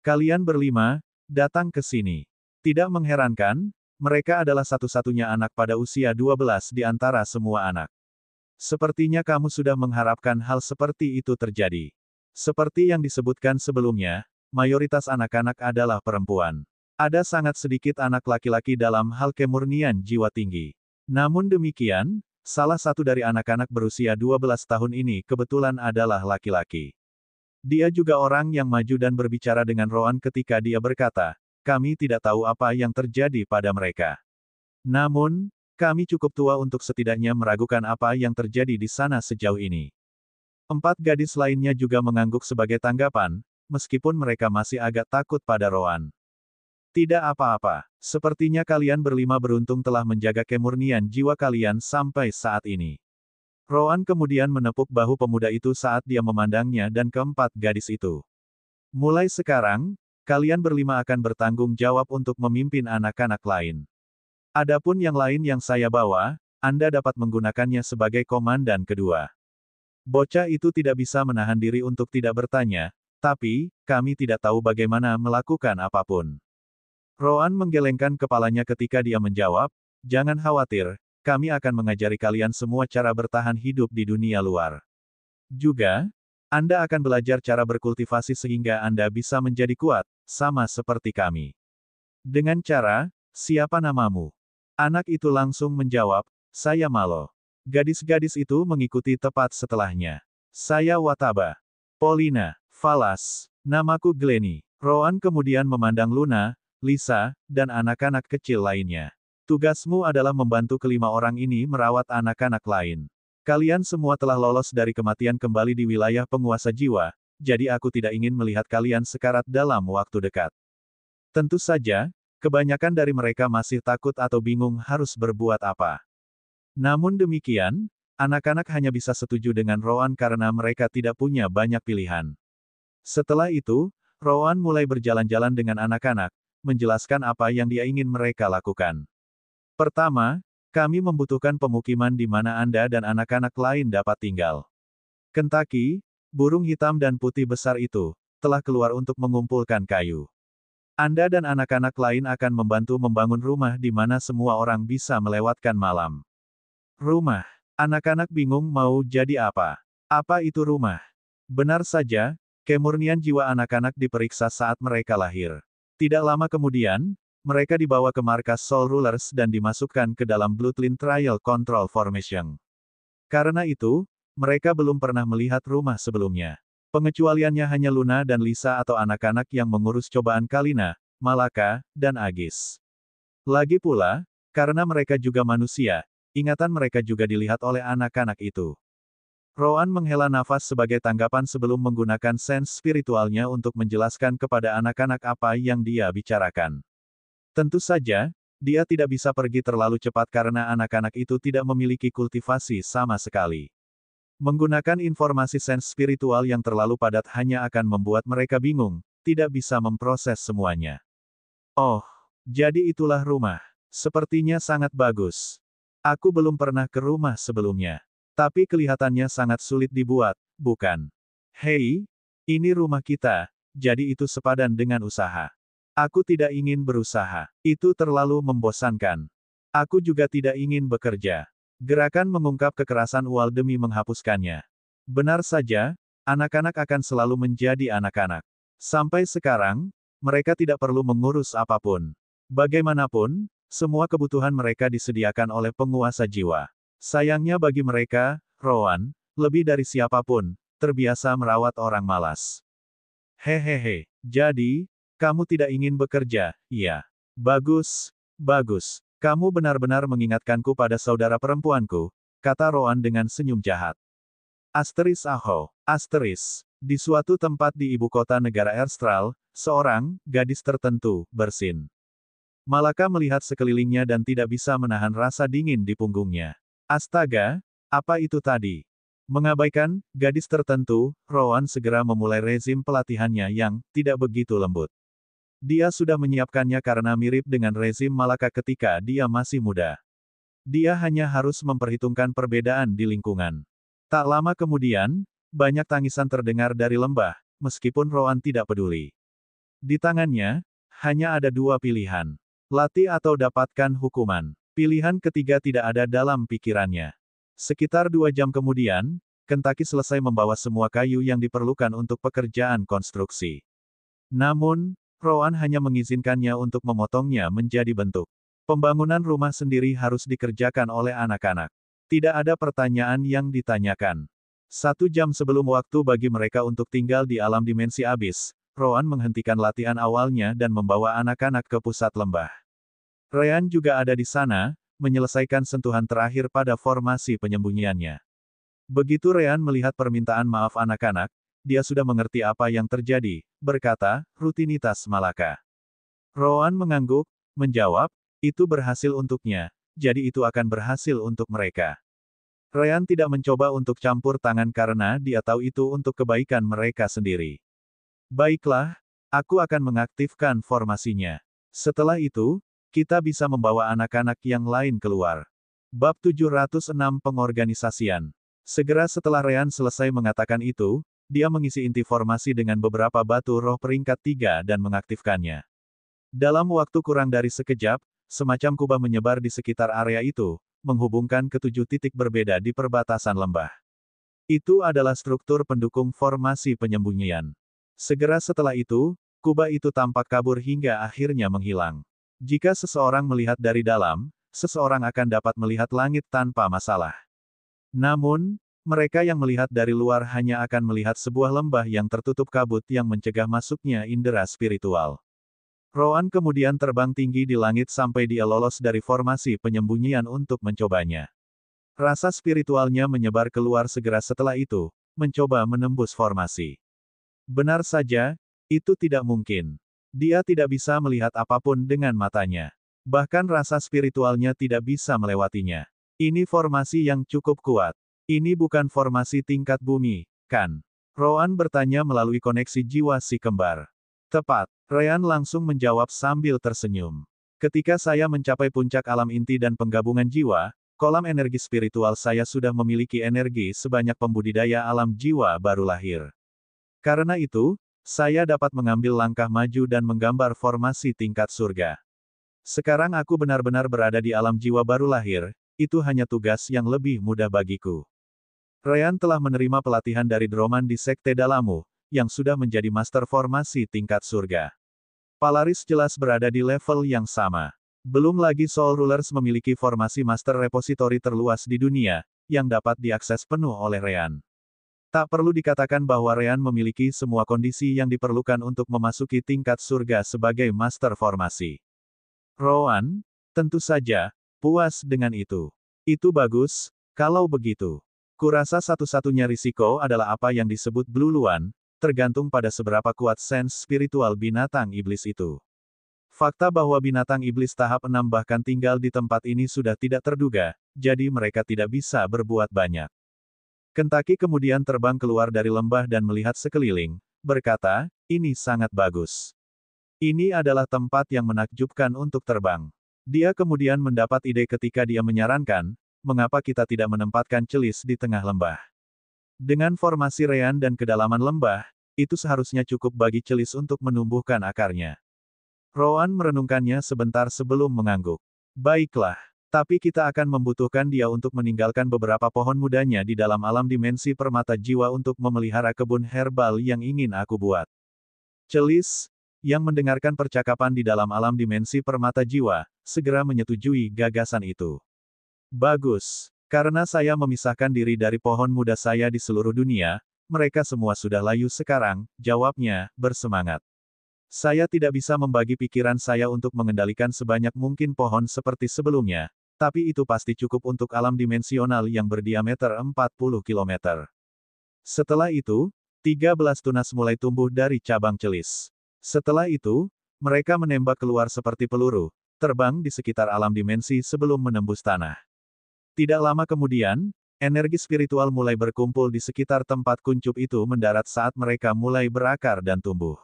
Kalian berlima, datang ke sini. Tidak mengherankan, mereka adalah satu-satunya anak pada usia 12 di antara semua anak. Sepertinya kamu sudah mengharapkan hal seperti itu terjadi. Seperti yang disebutkan sebelumnya, mayoritas anak-anak adalah perempuan. Ada sangat sedikit anak laki-laki dalam hal kemurnian jiwa tinggi. Namun demikian, salah satu dari anak-anak berusia 12 tahun ini kebetulan adalah laki-laki. Dia juga orang yang maju dan berbicara dengan Roan ketika dia berkata, kami tidak tahu apa yang terjadi pada mereka. Namun, kami cukup tua untuk setidaknya meragukan apa yang terjadi di sana sejauh ini. 4 gadis lainnya juga mengangguk sebagai tanggapan, meskipun mereka masih agak takut pada Roan. Tidak apa-apa, sepertinya kalian berlima beruntung telah menjaga kemurnian jiwa kalian sampai saat ini. Roan kemudian menepuk bahu pemuda itu saat dia memandangnya dan keempat gadis itu. Mulai sekarang, kalian berlima akan bertanggung jawab untuk memimpin anak-anak lain. Adapun yang lain yang saya bawa, Anda dapat menggunakannya sebagai komandan kedua. Bocah itu tidak bisa menahan diri untuk tidak bertanya, tapi, kami tidak tahu bagaimana melakukan apapun. Roan menggelengkan kepalanya ketika dia menjawab, jangan khawatir, kami akan mengajari kalian semua cara bertahan hidup di dunia luar. Juga, Anda akan belajar cara berkultivasi sehingga Anda bisa menjadi kuat, sama seperti kami. Dengan cara, siapa namamu? Anak itu langsung menjawab, saya Malo. Gadis-gadis itu mengikuti tepat setelahnya. Saya Wataba. Paulina. Falas. Namaku Glennie. Roan kemudian memandang Luna, Lisa, dan anak-anak kecil lainnya. Tugasmu adalah membantu kelima orang ini merawat anak-anak lain. Kalian semua telah lolos dari kematian kembali di wilayah penguasa jiwa, jadi aku tidak ingin melihat kalian sekarat dalam waktu dekat. Tentu saja, kebanyakan dari mereka masih takut atau bingung harus berbuat apa. Namun demikian, anak-anak hanya bisa setuju dengan Roan karena mereka tidak punya banyak pilihan. Setelah itu, Roan mulai berjalan-jalan dengan anak-anak, menjelaskan apa yang dia ingin mereka lakukan. Pertama, kami membutuhkan pemukiman di mana Anda dan anak-anak lain dapat tinggal. Kentucky, burung hitam dan putih besar itu, telah keluar untuk mengumpulkan kayu. Anda dan anak-anak lain akan membantu membangun rumah di mana semua orang bisa melewatkan malam. Rumah. Anak-anak bingung mau jadi apa. Apa itu rumah? Benar saja, kemurnian jiwa anak-anak diperiksa saat mereka lahir. Tidak lama kemudian, mereka dibawa ke markas Soul Rulers dan dimasukkan ke dalam Bloodline Trial Control Formation. Karena itu, mereka belum pernah melihat rumah sebelumnya. Pengecualiannya hanya Luna dan Lisa atau anak-anak yang mengurus cobaan Kalina, Malaka, dan Agis. Lagi pula, karena mereka juga manusia, ingatan mereka juga dilihat oleh anak-anak itu. Roan menghela nafas sebagai tanggapan sebelum menggunakan sense spiritualnya untuk menjelaskan kepada anak-anak apa yang dia bicarakan. Tentu saja, dia tidak bisa pergi terlalu cepat karena anak-anak itu tidak memiliki kultivasi sama sekali. Menggunakan informasi sense spiritual yang terlalu padat hanya akan membuat mereka bingung, tidak bisa memproses semuanya. Oh, jadi itulah rumah. Sepertinya sangat bagus. Aku belum pernah ke rumah sebelumnya. Tapi kelihatannya sangat sulit dibuat, bukan? Hei, ini rumah kita, jadi itu sepadan dengan usaha. Aku tidak ingin berusaha. Itu terlalu membosankan. Aku juga tidak ingin bekerja. Gerakan mengungkap kekerasan Wall demi menghapuskannya. Benar saja, anak-anak akan selalu menjadi anak-anak. Sampai sekarang, mereka tidak perlu mengurus apapun. Bagaimanapun, semua kebutuhan mereka disediakan oleh penguasa jiwa. Sayangnya bagi mereka, Rowan, lebih dari siapapun, terbiasa merawat orang malas. Hehehe, jadi, kamu tidak ingin bekerja, iya? Bagus, bagus. Kamu benar-benar mengingatkanku pada saudara perempuanku, kata Rowan dengan senyum jahat. Asteris Aho, asteris. Di suatu tempat di ibu kota negara Erstral, seorang gadis tertentu bersin. Malaka melihat sekelilingnya dan tidak bisa menahan rasa dingin di punggungnya. Astaga, apa itu tadi? Mengabaikan gadis tertentu, Rowan segera memulai rezim pelatihannya yang tidak begitu lembut. Dia sudah menyiapkannya karena mirip dengan rezim Malaka ketika dia masih muda. Dia hanya harus memperhitungkan perbedaan di lingkungan. Tak lama kemudian, banyak tangisan terdengar dari lembah, meskipun Rowan tidak peduli. Di tangannya, hanya ada dua pilihan. Latih atau dapatkan hukuman. Pilihan ketiga tidak ada dalam pikirannya. Sekitar 2 jam kemudian, Kentucky selesai membawa semua kayu yang diperlukan untuk pekerjaan konstruksi. Namun, Rowan hanya mengizinkannya untuk memotongnya menjadi bentuk. Pembangunan rumah sendiri harus dikerjakan oleh anak-anak. Tidak ada pertanyaan yang ditanyakan. 1 jam sebelum waktu bagi mereka untuk tinggal di alam dimensi abis, Rowan menghentikan latihan awalnya dan membawa anak-anak ke pusat lembah. Ryan juga ada di sana, menyelesaikan sentuhan terakhir pada formasi penyembunyiannya. Begitu Ryan melihat permintaan maaf anak-anak, dia sudah mengerti apa yang terjadi, berkata, rutinitas Malaka. Rowan mengangguk, menjawab, itu berhasil untuknya, jadi itu akan berhasil untuk mereka. Ryan tidak mencoba untuk campur tangan karena dia tahu itu untuk kebaikan mereka sendiri. Baiklah, aku akan mengaktifkan formasinya. Setelah itu, kita bisa membawa anak-anak yang lain keluar. Bab 706 Pengorganisasian. Segera setelah Ryan selesai mengatakan itu, dia mengisi inti formasi dengan beberapa batu roh peringkat 3 dan mengaktifkannya. Dalam waktu kurang dari sekejap, semacam kubah menyebar di sekitar area itu, menghubungkan ke 7 titik berbeda di perbatasan lembah. Itu adalah struktur pendukung formasi penyembunyian. Segera setelah itu, kubah itu tampak kabur hingga akhirnya menghilang. Jika seseorang melihat dari dalam, seseorang akan dapat melihat langit tanpa masalah. Namun, mereka yang melihat dari luar hanya akan melihat sebuah lembah yang tertutup kabut yang mencegah masuknya indera spiritual. Rowan kemudian terbang tinggi di langit sampai dia lolos dari formasi penyembunyian untuk mencobanya. Rasa spiritualnya menyebar keluar segera setelah itu, mencoba menembus formasi. Benar saja, itu tidak mungkin. Dia tidak bisa melihat apapun dengan matanya. Bahkan rasa spiritualnya tidak bisa melewatinya. Ini formasi yang cukup kuat. Ini bukan formasi tingkat bumi, kan? Rowan bertanya melalui koneksi jiwa si kembar. Tepat, Ryan langsung menjawab sambil tersenyum. Ketika saya mencapai puncak alam inti dan penggabungan jiwa, kolam energi spiritual saya sudah memiliki energi sebanyak pembudidaya alam jiwa baru lahir. Karena itu, saya dapat mengambil langkah maju dan menggambar formasi tingkat surga. Sekarang aku benar-benar berada di alam jiwa baru lahir, itu hanya tugas yang lebih mudah bagiku. Ryan telah menerima pelatihan dari Droman di Sekte Dalamu, yang sudah menjadi master formasi tingkat surga. Polaris jelas berada di level yang sama. Belum lagi Soul Rulers memiliki formasi master repository terluas di dunia, yang dapat diakses penuh oleh Ryan. Tak perlu dikatakan bahwa Ryan memiliki semua kondisi yang diperlukan untuk memasuki tingkat surga sebagai master formasi. Rowan, tentu saja, puas dengan itu. Itu bagus, kalau begitu. Kurasa satu-satunya risiko adalah apa yang disebut Blue Luan, tergantung pada seberapa kuat sense spiritual binatang iblis itu. Fakta bahwa binatang iblis tahap 6 bahkan tinggal di tempat ini sudah tidak terduga, jadi mereka tidak bisa berbuat banyak. Kentucky kemudian terbang keluar dari lembah dan melihat sekeliling, berkata, ini sangat bagus. Ini adalah tempat yang menakjubkan untuk terbang. Dia kemudian mendapat ide ketika dia menyarankan, mengapa kita tidak menempatkan celis di tengah lembah. Dengan formasi Ryan dan kedalaman lembah, itu seharusnya cukup bagi celis untuk menumbuhkan akarnya. Rowan merenungkannya sebentar sebelum mengangguk. Baiklah, tapi kita akan membutuhkan dia untuk meninggalkan beberapa pohon mudanya di dalam alam dimensi permata jiwa untuk memelihara kebun herbal yang ingin aku buat. Celis, yang mendengarkan percakapan di dalam alam dimensi permata jiwa, segera menyetujui gagasan itu. Bagus. Karena saya memisahkan diri dari pohon muda saya di seluruh dunia, mereka semua sudah layu sekarang, jawabnya, bersemangat. Saya tidak bisa membagi pikiran saya untuk mengendalikan sebanyak mungkin pohon seperti sebelumnya, tapi itu pasti cukup untuk alam dimensional yang berdiameter 40 km. Setelah itu, 13 tunas mulai tumbuh dari cabang celis. Setelah itu, mereka menembak keluar seperti peluru, terbang di sekitar alam dimensi sebelum menembus tanah. Tidak lama kemudian, energi spiritual mulai berkumpul di sekitar tempat kuncup itu mendarat saat mereka mulai berakar dan tumbuh.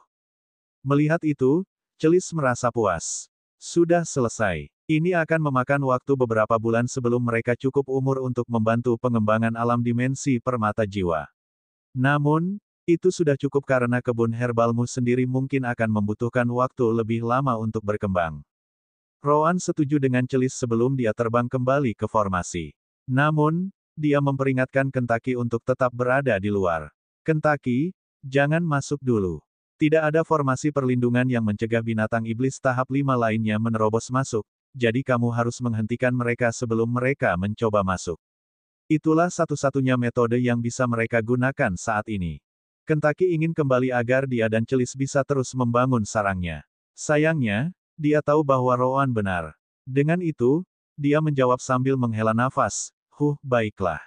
Melihat itu, celis merasa puas. Sudah selesai. Ini akan memakan waktu beberapa bulan sebelum mereka cukup umur untuk membantu pengembangan alam dimensi permata jiwa. Namun, itu sudah cukup karena kebun herbalmu sendiri mungkin akan membutuhkan waktu lebih lama untuk berkembang. Rowan setuju dengan celis sebelum dia terbang kembali ke formasi. Namun, dia memperingatkan Kentucky untuk tetap berada di luar. Kentucky, jangan masuk dulu. Tidak ada formasi perlindungan yang mencegah binatang iblis tahap 5 lainnya menerobos masuk, jadi kamu harus menghentikan mereka sebelum mereka mencoba masuk. Itulah satu-satunya metode yang bisa mereka gunakan saat ini. Kentucky ingin kembali agar dia dan celis bisa terus membangun sarangnya. Sayangnya, dia tahu bahwa Rowan benar. Dengan itu, dia menjawab sambil menghela nafas, baiklah.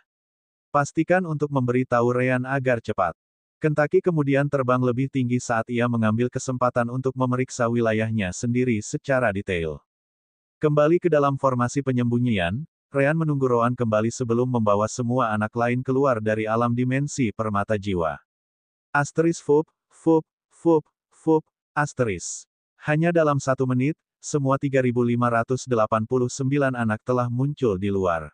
Pastikan untuk memberi tahu Ryan agar cepat. Kentucky kemudian terbang lebih tinggi saat ia mengambil kesempatan untuk memeriksa wilayahnya sendiri secara detail. Kembali ke dalam formasi penyembunyian, Ryan menunggu Rowan kembali sebelum membawa semua anak lain keluar dari alam dimensi permata jiwa. Asteris. Hanya dalam 1 menit, semua 3.589 anak telah muncul di luar.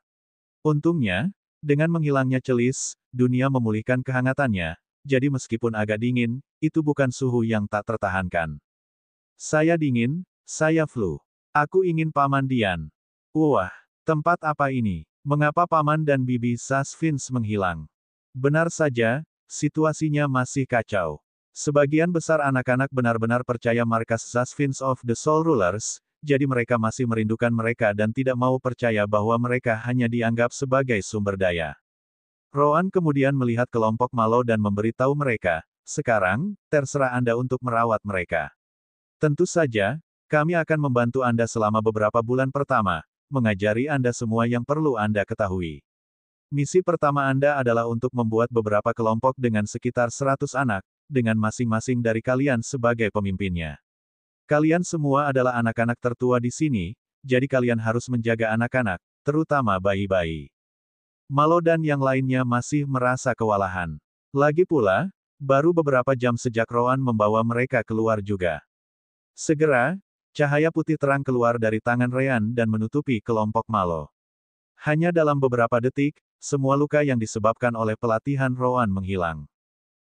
Untungnya, dengan menghilangnya celis, dunia memulihkan kehangatannya, jadi meskipun agak dingin, itu bukan suhu yang tak tertahankan. Saya dingin, saya flu. Aku ingin Paman Dian. Wah, tempat apa ini? Mengapa Paman dan Bibi Sasvins menghilang? Benar saja, situasinya masih kacau. Sebagian besar anak-anak benar-benar percaya markas Sasvins of the Soul Rulers, jadi mereka masih merindukan mereka dan tidak mau percaya bahwa mereka hanya dianggap sebagai sumber daya. Rowan kemudian melihat kelompok Malo dan memberitahu mereka, sekarang, terserah Anda untuk merawat mereka. Tentu saja, kami akan membantu Anda selama beberapa bulan pertama, mengajari Anda semua yang perlu Anda ketahui. Misi pertama Anda adalah untuk membuat beberapa kelompok dengan sekitar 100 anak, dengan masing-masing dari kalian sebagai pemimpinnya. Kalian semua adalah anak-anak tertua di sini, jadi kalian harus menjaga anak-anak, terutama bayi-bayi. Malo dan yang lainnya masih merasa kewalahan. Lagi pula, baru beberapa jam sejak Rowan membawa mereka keluar juga. Segera, cahaya putih terang keluar dari tangan Ryan dan menutupi kelompok Malo. Hanya dalam beberapa detik, semua luka yang disebabkan oleh pelatihan Rowan menghilang.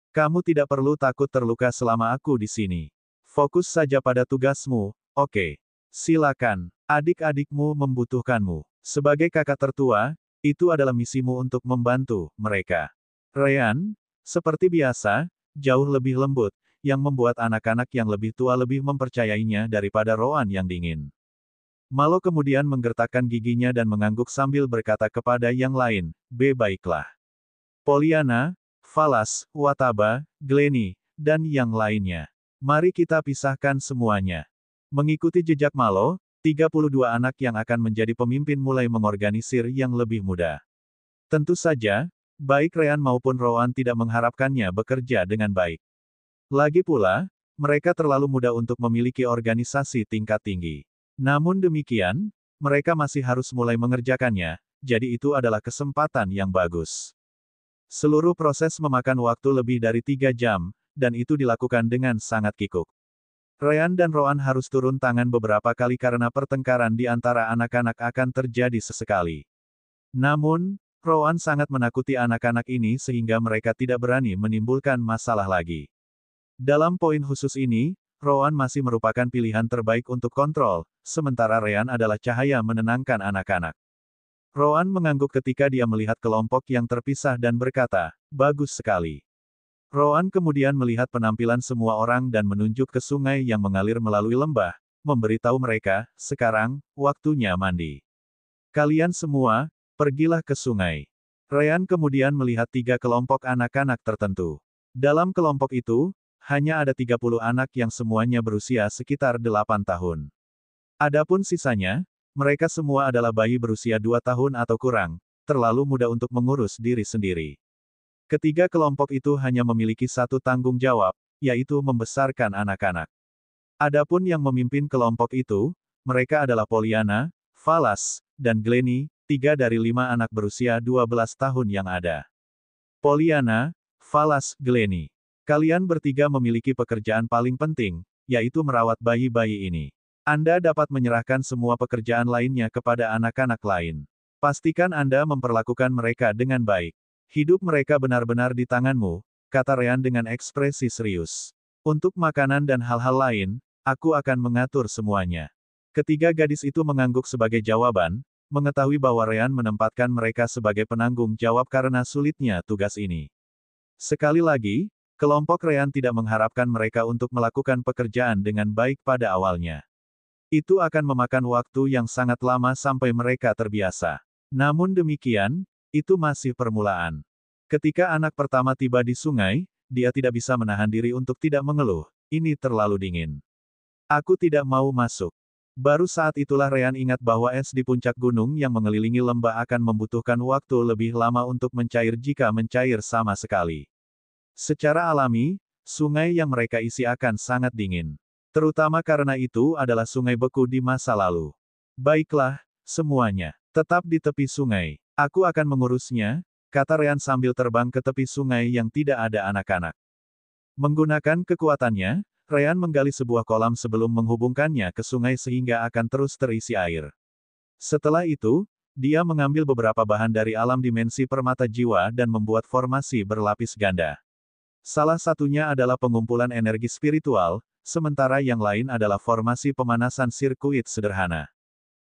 Kamu tidak perlu takut terluka selama aku di sini. Fokus saja pada tugasmu, oke? Silakan, adik-adikmu membutuhkanmu. Sebagai kakak tertua, itu adalah misimu untuk membantu mereka. Ryan, seperti biasa, jauh lebih lembut, yang membuat anak-anak yang lebih tua lebih mempercayainya daripada Rowan yang dingin. Malo kemudian menggertakkan giginya dan mengangguk sambil berkata kepada yang lain, baiklah. Pollyanna, Valas, Wataba, Glennie, dan yang lainnya. Mari kita pisahkan semuanya. Mengikuti jejak Malo, 32 anak yang akan menjadi pemimpin mulai mengorganisir yang lebih muda. Tentu saja, baik Ryan maupun Rowan tidak mengharapkannya bekerja dengan baik. Lagi pula, mereka terlalu muda untuk memiliki organisasi tingkat tinggi. Namun demikian, mereka masih harus mulai mengerjakannya, jadi itu adalah kesempatan yang bagus. Seluruh proses memakan waktu lebih dari 3 jam, dan itu dilakukan dengan sangat kikuk. Ryan dan Rowan harus turun tangan beberapa kali karena pertengkaran di antara anak-anak akan terjadi sesekali. Namun, Rowan sangat menakuti anak-anak ini sehingga mereka tidak berani menimbulkan masalah lagi. Dalam poin khusus ini, Rowan masih merupakan pilihan terbaik untuk kontrol, sementara Ryan adalah cahaya menenangkan anak-anak. Rowan mengangguk ketika dia melihat kelompok yang terpisah dan berkata, bagus sekali. Roan kemudian melihat penampilan semua orang dan menunjuk ke sungai yang mengalir melalui lembah, memberitahu mereka, sekarang, waktunya mandi. Kalian semua, pergilah ke sungai. Ryan kemudian melihat 3 kelompok anak-anak tertentu. Dalam kelompok itu, hanya ada 30 anak yang semuanya berusia sekitar 8 tahun. Adapun sisanya, mereka semua adalah bayi berusia 2 tahun atau kurang, terlalu muda untuk mengurus diri sendiri. Ketiga kelompok itu hanya memiliki satu tanggung jawab, yaitu membesarkan anak-anak. Adapun yang memimpin kelompok itu, mereka adalah Pollyanna, Valas, dan Glennie, 3 dari 5 anak berusia 12 tahun yang ada. Pollyanna, Valas, Glennie. Kalian bertiga memiliki pekerjaan paling penting, yaitu merawat bayi-bayi ini. Anda dapat menyerahkan semua pekerjaan lainnya kepada anak-anak lain. Pastikan Anda memperlakukan mereka dengan baik. Hidup mereka benar-benar di tanganmu, kata Ryan dengan ekspresi serius. Untuk makanan dan hal-hal lain, aku akan mengatur semuanya. Ketiga gadis itu mengangguk sebagai jawaban, mengetahui bahwa Ryan menempatkan mereka sebagai penanggung jawab karena sulitnya tugas ini. Sekali lagi, kelompok Ryan tidak mengharapkan mereka untuk melakukan pekerjaan dengan baik pada awalnya. Itu akan memakan waktu yang sangat lama sampai mereka terbiasa. Namun demikian, itu masih permulaan. Ketika anak pertama tiba di sungai, dia tidak bisa menahan diri untuk tidak mengeluh, ini terlalu dingin. Aku tidak mau masuk. Baru saat itulah Ryan ingat bahwa es di puncak gunung yang mengelilingi lembah akan membutuhkan waktu lebih lama untuk mencair jika mencair sama sekali. Secara alami, sungai yang mereka isi akan sangat dingin. Terutama karena itu adalah sungai beku di masa lalu. Baiklah, semuanya, tetap di tepi sungai. Aku akan mengurusnya, kata Ryan sambil terbang ke tepi sungai yang tidak ada anak-anak. Menggunakan kekuatannya, Ryan menggali sebuah kolam sebelum menghubungkannya ke sungai sehingga akan terus terisi air. Setelah itu, dia mengambil beberapa bahan dari alam dimensi permata jiwa dan membuat formasi berlapis ganda. Salah satunya adalah pengumpulan energi spiritual, sementara yang lain adalah formasi pemanasan sirkuit sederhana.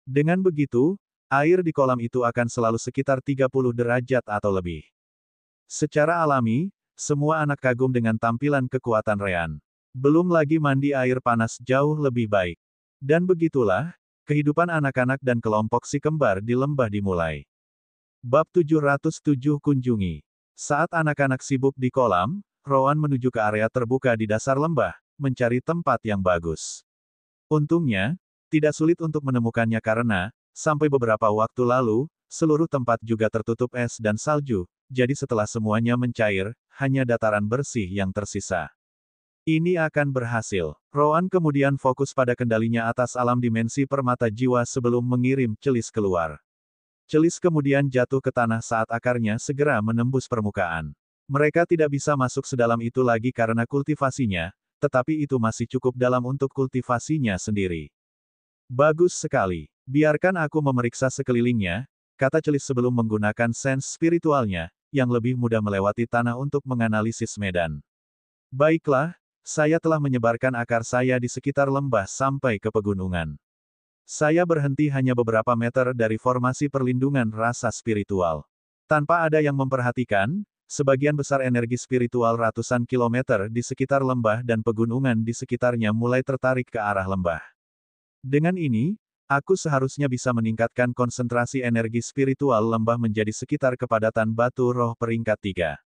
Dengan begitu, air di kolam itu akan selalu sekitar 30 derajat atau lebih. Secara alami, semua anak kagum dengan tampilan kekuatan Ryan. Belum lagi mandi air panas jauh lebih baik. Dan begitulah, kehidupan anak-anak dan kelompok si kembar di lembah dimulai. Bab 707 Kunjungi. Saat anak-anak sibuk di kolam, Rowan menuju ke area terbuka di dasar lembah, mencari tempat yang bagus. Untungnya, tidak sulit untuk menemukannya karena, sampai beberapa waktu lalu, seluruh tempat juga tertutup es dan salju, jadi setelah semuanya mencair, hanya dataran bersih yang tersisa. Ini akan berhasil. Rowan kemudian fokus pada kendalinya atas alam dimensi permata jiwa sebelum mengirim Celis keluar. Celis kemudian jatuh ke tanah saat akarnya segera menembus permukaan. Mereka tidak bisa masuk sedalam itu lagi karena kultivasinya, tetapi itu masih cukup dalam untuk kultivasinya sendiri. Bagus sekali. Biarkan aku memeriksa sekelilingnya, kata Celis sebelum menggunakan sense spiritualnya, yang lebih mudah melewati tanah untuk menganalisis medan. Baiklah, saya telah menyebarkan akar saya di sekitar lembah sampai ke pegunungan. Saya berhenti hanya beberapa meter dari formasi perlindungan rasa spiritual. Tanpa ada yang memperhatikan, sebagian besar energi spiritual ratusan kilometer di sekitar lembah dan pegunungan di sekitarnya mulai tertarik ke arah lembah. Dengan ini, aku seharusnya bisa meningkatkan konsentrasi energi spiritual lembah menjadi sekitar kepadatan batu roh peringkat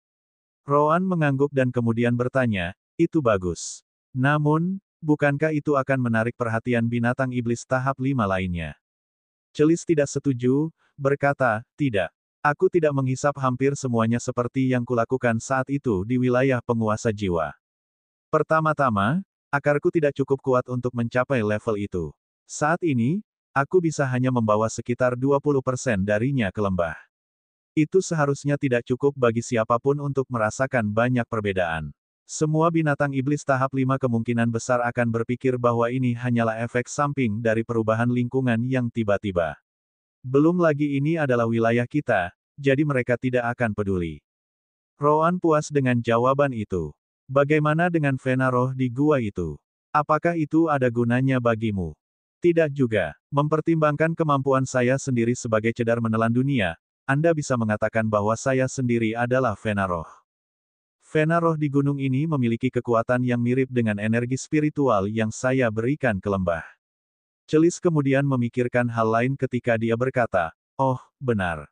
3. Rowan mengangguk dan kemudian bertanya, itu bagus. Namun, bukankah itu akan menarik perhatian binatang iblis tahap 5 lainnya? Celis tidak setuju, berkata, tidak. Aku tidak menghisap hampir semuanya seperti yang kulakukan saat itu di wilayah penguasa jiwa. Pertama-tama, akarku tidak cukup kuat untuk mencapai level itu. Saat ini, aku bisa hanya membawa sekitar 20% darinya ke lembah. Itu seharusnya tidak cukup bagi siapapun untuk merasakan banyak perbedaan. Semua binatang iblis tahap 5 kemungkinan besar akan berpikir bahwa ini hanyalah efek samping dari perubahan lingkungan yang tiba-tiba. Belum lagi ini adalah wilayah kita, jadi mereka tidak akan peduli. Rowan puas dengan jawaban itu. Bagaimana dengan Vena roh di gua itu? Apakah itu ada gunanya bagimu? Tidak juga. Mempertimbangkan kemampuan saya sendiri sebagai cedar menelan dunia, Anda bisa mengatakan bahwa saya sendiri adalah Vena roh. Vena roh di gunung ini memiliki kekuatan yang mirip dengan energi spiritual yang saya berikan ke lembah. Celis kemudian memikirkan hal lain ketika dia berkata, "Oh, benar.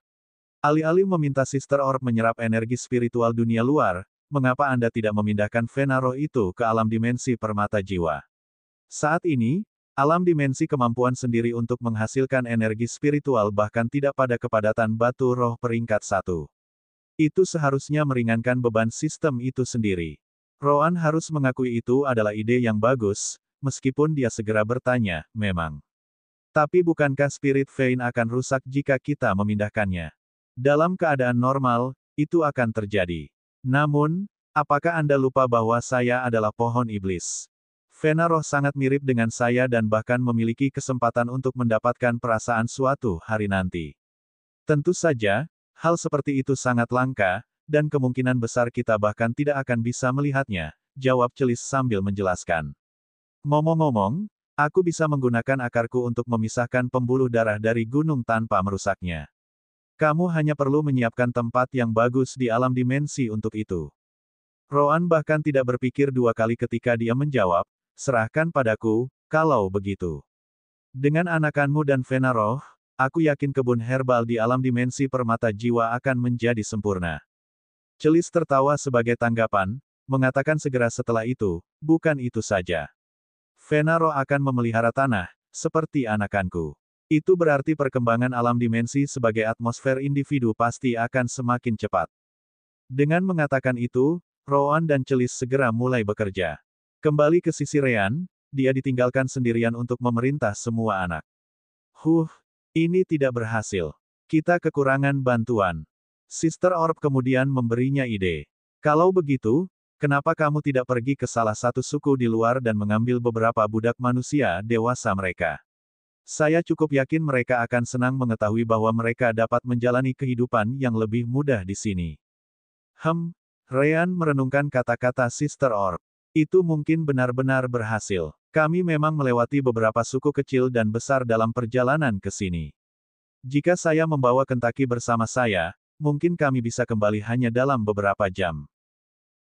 Alih-alih meminta Sister Orb menyerap energi spiritual dunia luar, mengapa Anda tidak memindahkan Vena roh itu ke alam dimensi permata jiwa? Saat ini, alam dimensi kemampuan sendiri untuk menghasilkan energi spiritual bahkan tidak pada kepadatan batu roh peringkat 1. Itu seharusnya meringankan beban sistem itu sendiri." Roan harus mengakui itu adalah ide yang bagus, meskipun dia segera bertanya, memang. Tapi bukankah Spirit Vein akan rusak jika kita memindahkannya? Dalam keadaan normal, itu akan terjadi. Namun, apakah Anda lupa bahwa saya adalah pohon iblis? Vena roh sangat mirip dengan saya dan bahkan memiliki kesempatan untuk mendapatkan perasaan suatu hari nanti. Tentu saja, hal seperti itu sangat langka, dan kemungkinan besar kita bahkan tidak akan bisa melihatnya, jawab Celis sambil menjelaskan. Ngomong-ngomong, aku bisa menggunakan akarku untuk memisahkan pembuluh darah dari gunung tanpa merusaknya. Kamu hanya perlu menyiapkan tempat yang bagus di alam dimensi untuk itu. Roan bahkan tidak berpikir dua kali ketika dia menjawab, serahkan padaku, kalau begitu. Dengan anakanmu dan Vena roh, aku yakin kebun herbal di alam dimensi permata jiwa akan menjadi sempurna. Celis tertawa sebagai tanggapan, mengatakan segera setelah itu, bukan itu saja. Vena roh akan memelihara tanah, seperti anakanku. Itu berarti perkembangan alam dimensi sebagai atmosfer individu pasti akan semakin cepat. Dengan mengatakan itu, Roan dan Celis segera mulai bekerja. Kembali ke sisi Rean, dia ditinggalkan sendirian untuk memerintah semua anak. Ini tidak berhasil. Kita kekurangan bantuan. Sister Orb kemudian memberinya ide. Kalau begitu, kenapa kamu tidak pergi ke salah satu suku di luar dan mengambil beberapa budak manusia dewasa mereka? Saya cukup yakin mereka akan senang mengetahui bahwa mereka dapat menjalani kehidupan yang lebih mudah di sini. Rean merenungkan kata-kata Sister Orb. Itu mungkin benar-benar berhasil. Kami memang melewati beberapa suku kecil dan besar dalam perjalanan ke sini. Jika saya membawa Kentucky bersama saya, mungkin kami bisa kembali hanya dalam beberapa jam.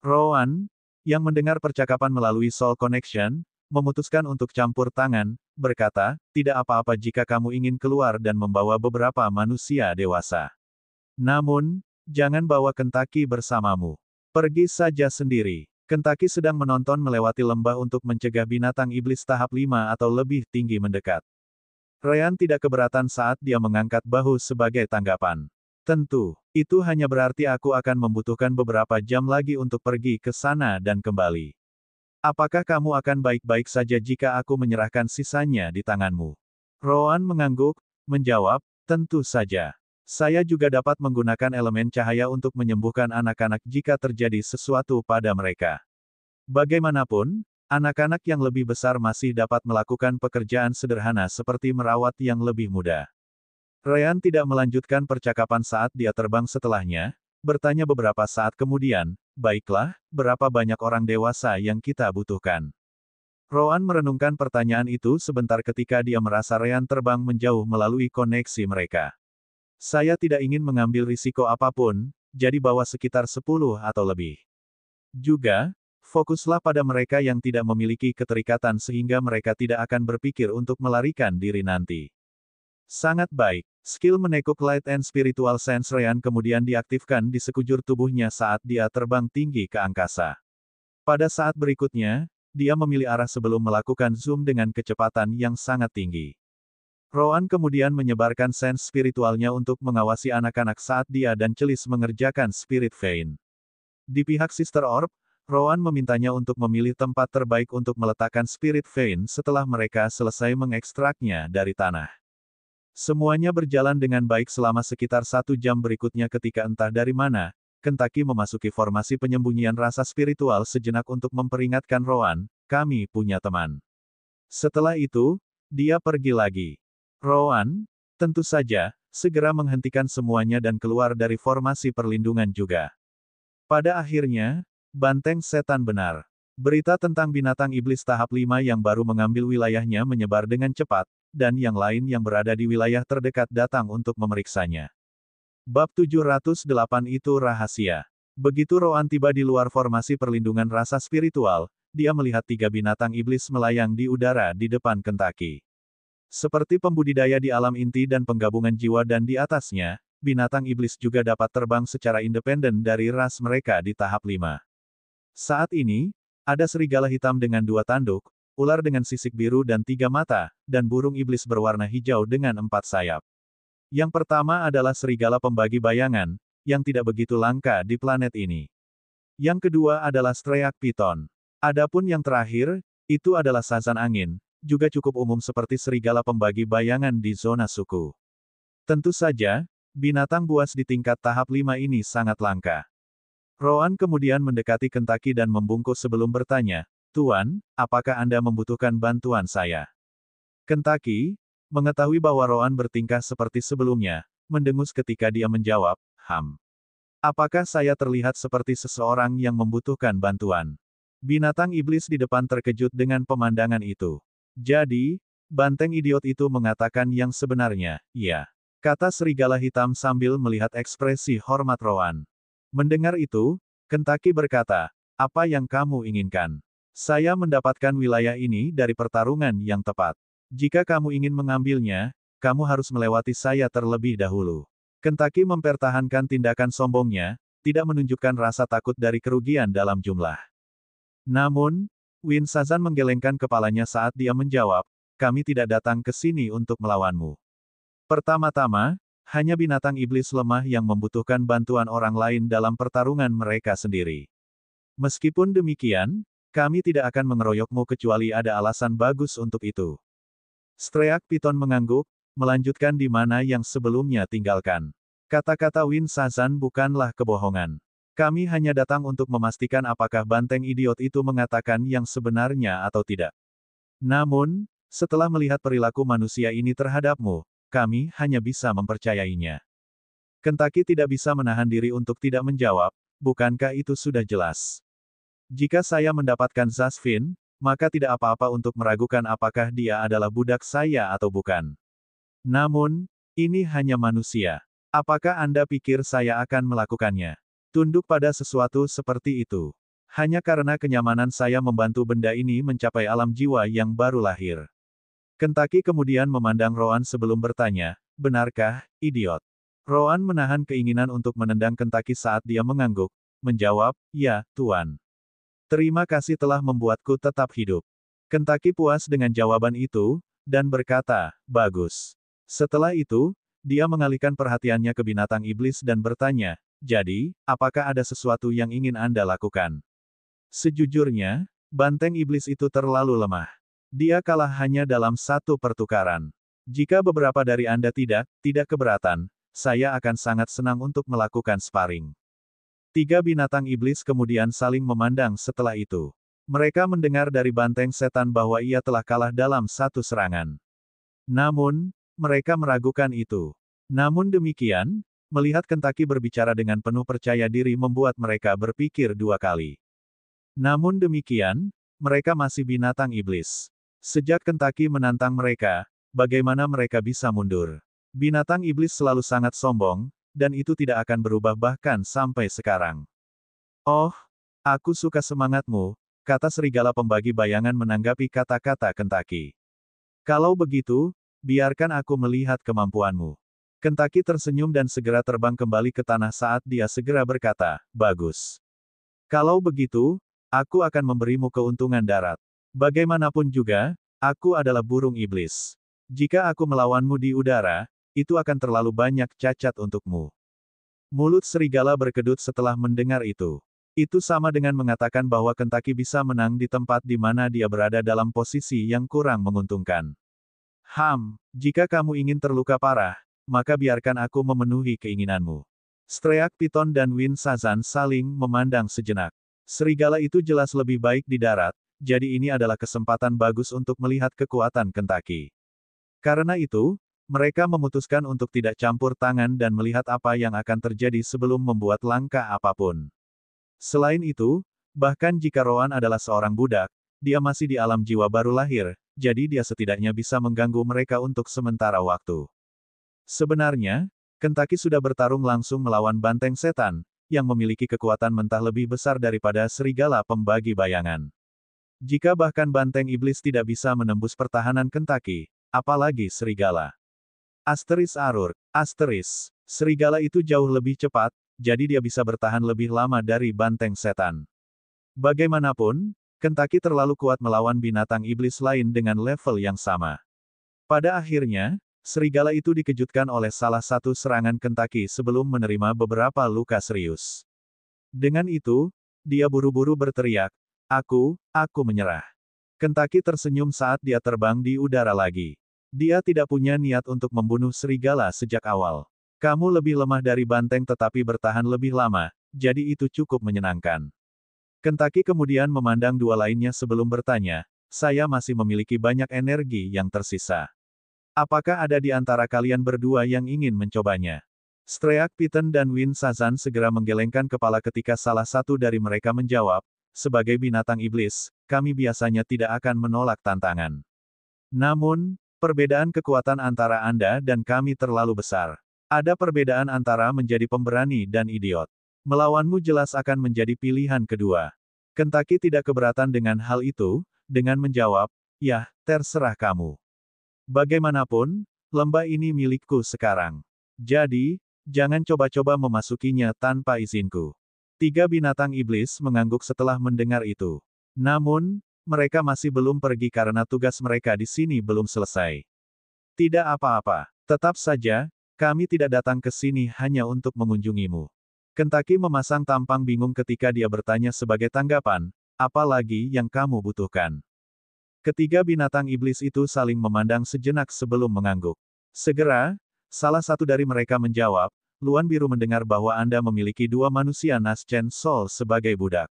Roan, yang mendengar percakapan melalui Soul Connection, memutuskan untuk campur tangan, berkata, tidak apa-apa jika kamu ingin keluar dan membawa beberapa manusia dewasa. Namun, jangan bawa Kentucky bersamamu. Pergi saja sendiri. Kentucky sedang menonton melewati lembah untuk mencegah binatang iblis tahap 5 atau lebih tinggi mendekat. Rean tidak keberatan saat dia mengangkat bahu sebagai tanggapan. Tentu, itu hanya berarti aku akan membutuhkan beberapa jam lagi untuk pergi ke sana dan kembali. Apakah kamu akan baik-baik saja jika aku menyerahkan sisanya di tanganmu? Roan mengangguk, menjawab, tentu saja. Saya juga dapat menggunakan elemen cahaya untuk menyembuhkan anak-anak jika terjadi sesuatu pada mereka. Bagaimanapun, anak-anak yang lebih besar masih dapat melakukan pekerjaan sederhana seperti merawat yang lebih muda. Rean tidak melanjutkan percakapan saat dia terbang setelahnya, bertanya beberapa saat kemudian, baiklah, berapa banyak orang dewasa yang kita butuhkan? Roan merenungkan pertanyaan itu sebentar ketika dia merasa Rean terbang menjauh melalui koneksi mereka. Saya tidak ingin mengambil risiko apapun, jadi bawa sekitar 10 atau lebih. Juga, fokuslah pada mereka yang tidak memiliki keterikatan sehingga mereka tidak akan berpikir untuk melarikan diri nanti. Sangat baik. Skill menekuk Light and Spiritual Sense Rean kemudian diaktifkan di sekujur tubuhnya saat dia terbang tinggi ke angkasa. Pada saat berikutnya, dia memilih arah sebelum melakukan zoom dengan kecepatan yang sangat tinggi. Roan kemudian menyebarkan sense spiritualnya untuk mengawasi anak-anak saat dia dan Celis mengerjakan Spirit Vein. Di pihak Sister Orb, Roan memintanya untuk memilih tempat terbaik untuk meletakkan Spirit Vein setelah mereka selesai mengekstraknya dari tanah. Semuanya berjalan dengan baik selama sekitar 1 jam berikutnya ketika entah dari mana, Kentucky memasuki formasi penyembunyian rasa spiritual sejenak untuk memperingatkan Roan, kami punya teman. Setelah itu, dia pergi lagi. Roan, tentu saja, segera menghentikan semuanya dan keluar dari formasi perlindungan juga. Pada akhirnya, banteng setan benar. Berita tentang binatang iblis tahap 5 yang baru mengambil wilayahnya menyebar dengan cepat, dan yang lain yang berada di wilayah terdekat datang untuk memeriksanya. Bab 708 itu rahasia. Begitu Roan tiba di luar formasi perlindungan rasa spiritual, dia melihat 3 binatang iblis melayang di udara di depan Kentucky. Seperti pembudidaya di alam inti dan penggabungan jiwa dan di atasnya, binatang iblis juga dapat terbang secara independen dari ras mereka di tahap 5. Saat ini, ada serigala hitam dengan 2 tanduk, ular dengan sisik biru dan 3 mata, dan burung iblis berwarna hijau dengan 4 sayap. Yang pertama adalah serigala pembagi bayangan, yang tidak begitu langka di planet ini. Yang kedua adalah Streak Piton. Adapun yang terakhir, itu adalah sazan angin, juga cukup umum seperti serigala pembagi bayangan di zona suku. Tentu saja, binatang buas di tingkat tahap 5 ini sangat langka. Roan kemudian mendekati Kentucky dan membungkuk sebelum bertanya, "Tuan, apakah Anda membutuhkan bantuan saya?" Kentucky, mengetahui bahwa Roan bertingkah seperti sebelumnya, mendengus ketika dia menjawab, Apakah saya terlihat seperti seseorang yang membutuhkan bantuan?" Binatang iblis di depan terkejut dengan pemandangan itu. "Jadi, banteng idiot itu mengatakan yang sebenarnya, iya," kata serigala hitam sambil melihat ekspresi hormat Roan. Mendengar itu, Kentucky berkata, "Apa yang kamu inginkan?" "Saya mendapatkan wilayah ini dari pertarungan yang tepat. Jika kamu ingin mengambilnya, kamu harus melewati saya terlebih dahulu." Kentucky mempertahankan tindakan sombongnya, tidak menunjukkan rasa takut dari kerugian dalam jumlah. Namun, Win Sazan menggelengkan kepalanya saat dia menjawab, "Kami tidak datang ke sini untuk melawanmu. Pertama-tama, hanya binatang iblis lemah yang membutuhkan bantuan orang lain dalam pertarungan mereka sendiri. Meskipun demikian, kami tidak akan mengeroyokmu kecuali ada alasan bagus untuk itu." Streak Piton mengangguk, melanjutkan di mana yang sebelumnya tinggalkan. Kata-kata Win Sazan bukanlah kebohongan. Kami hanya datang untuk memastikan apakah banteng idiot itu mengatakan yang sebenarnya atau tidak. Namun, setelah melihat perilaku manusia ini terhadapmu, kami hanya bisa mempercayainya. Kentucky tidak bisa menahan diri untuk tidak menjawab, bukankah itu sudah jelas? Jika saya mendapatkan Zasvin, maka tidak apa-apa untuk meragukan apakah dia adalah budak saya atau bukan. Namun, ini hanya manusia. Apakah Anda pikir saya akan melakukannya? Tunduk pada sesuatu seperti itu. Hanya karena kenyamanan saya membantu benda ini mencapai alam jiwa yang baru lahir. Kentucky kemudian memandang Roan sebelum bertanya, "Benarkah, idiot?" Roan menahan keinginan untuk menendang Kentucky saat dia mengangguk, menjawab, "Ya, Tuan. Terima kasih telah membuatku tetap hidup." Kentucky puas dengan jawaban itu, dan berkata, "Bagus." Setelah itu, dia mengalihkan perhatiannya ke binatang iblis dan bertanya, "Jadi, apakah ada sesuatu yang ingin Anda lakukan?" Sejujurnya, banteng iblis itu terlalu lemah. Dia kalah hanya dalam 1 pertukaran. Jika beberapa dari Anda tidak keberatan, saya akan sangat senang untuk melakukan sparring. 3 binatang iblis kemudian saling memandang setelah itu. Mereka mendengar dari banteng setan bahwa ia telah kalah dalam 1 serangan. Namun, mereka meragukan itu. Namun demikian, melihat Kentucky berbicara dengan penuh percaya diri membuat mereka berpikir 2 kali. Namun demikian, mereka masih binatang iblis. Sejak Kentucky menantang mereka, bagaimana mereka bisa mundur? Binatang iblis selalu sangat sombong, dan itu tidak akan berubah bahkan sampai sekarang. "Oh, aku suka semangatmu," kata serigala pembagi bayangan menanggapi kata-kata Kentucky. "Kalau begitu, biarkan aku melihat kemampuanmu." Kentucky tersenyum dan segera terbang kembali ke tanah saat dia segera berkata, "Bagus. Kalau begitu, aku akan memberimu keuntungan darat. Bagaimanapun juga, aku adalah burung iblis. Jika aku melawanmu di udara, itu akan terlalu banyak cacat untukmu." Mulut serigala berkedut setelah mendengar itu. Itu sama dengan mengatakan bahwa Kentucky bisa menang di tempat di mana dia berada dalam posisi yang kurang menguntungkan. Jika kamu ingin terluka parah, maka biarkan aku memenuhi keinginanmu." Streak Piton dan Win Sazan saling memandang sejenak. Serigala itu jelas lebih baik di darat, jadi ini adalah kesempatan bagus untuk melihat kekuatan Kentucky. Karena itu, mereka memutuskan untuk tidak campur tangan dan melihat apa yang akan terjadi sebelum membuat langkah apapun. Selain itu, bahkan jika Roan adalah seorang budak, dia masih di alam jiwa baru lahir, jadi dia setidaknya bisa mengganggu mereka untuk sementara waktu. Sebenarnya, Kentucky sudah bertarung langsung melawan banteng setan, yang memiliki kekuatan mentah lebih besar daripada serigala pembagi bayangan. Jika bahkan banteng iblis tidak bisa menembus pertahanan Kentucky, apalagi serigala. Asteris Arur, asteris. Serigala itu jauh lebih cepat, jadi dia bisa bertahan lebih lama dari banteng setan. Bagaimanapun, Kentucky terlalu kuat melawan binatang iblis lain dengan level yang sama. Pada akhirnya, serigala itu dikejutkan oleh salah satu serangan Kentucky sebelum menerima beberapa luka serius. Dengan itu, dia buru-buru berteriak, aku menyerah. Kentucky tersenyum saat dia terbang di udara lagi. Dia tidak punya niat untuk membunuh serigala sejak awal. Kamu lebih lemah dari banteng tetapi bertahan lebih lama, jadi itu cukup menyenangkan. Kentucky kemudian memandang dua lainnya sebelum bertanya, saya masih memiliki banyak energi yang tersisa. Apakah ada di antara kalian berdua yang ingin mencobanya? Streak Pitten dan Win Sazan segera menggelengkan kepala ketika salah satu dari mereka menjawab, sebagai binatang iblis, kami biasanya tidak akan menolak tantangan. Namun, perbedaan kekuatan antara Anda dan kami terlalu besar. Ada perbedaan antara menjadi pemberani dan idiot. Melawanmu jelas akan menjadi pilihan kedua. Kentucky tidak keberatan dengan hal itu, dengan menjawab, ya, terserah kamu. Bagaimanapun, lembah ini milikku sekarang. Jadi, jangan coba-coba memasukinya tanpa izinku. Tiga binatang iblis mengangguk setelah mendengar itu. Namun, mereka masih belum pergi karena tugas mereka di sini belum selesai. Tidak apa-apa, tetap saja, kami tidak datang ke sini hanya untuk mengunjungimu. Kentucky memasang tampang bingung ketika dia bertanya sebagai tanggapan, apa lagi yang kamu butuhkan? Ketiga binatang iblis itu saling memandang sejenak sebelum mengangguk. Segera, salah satu dari mereka menjawab, Luan Biru mendengar bahwa Anda memiliki dua manusia Naschen Soul sebagai budak.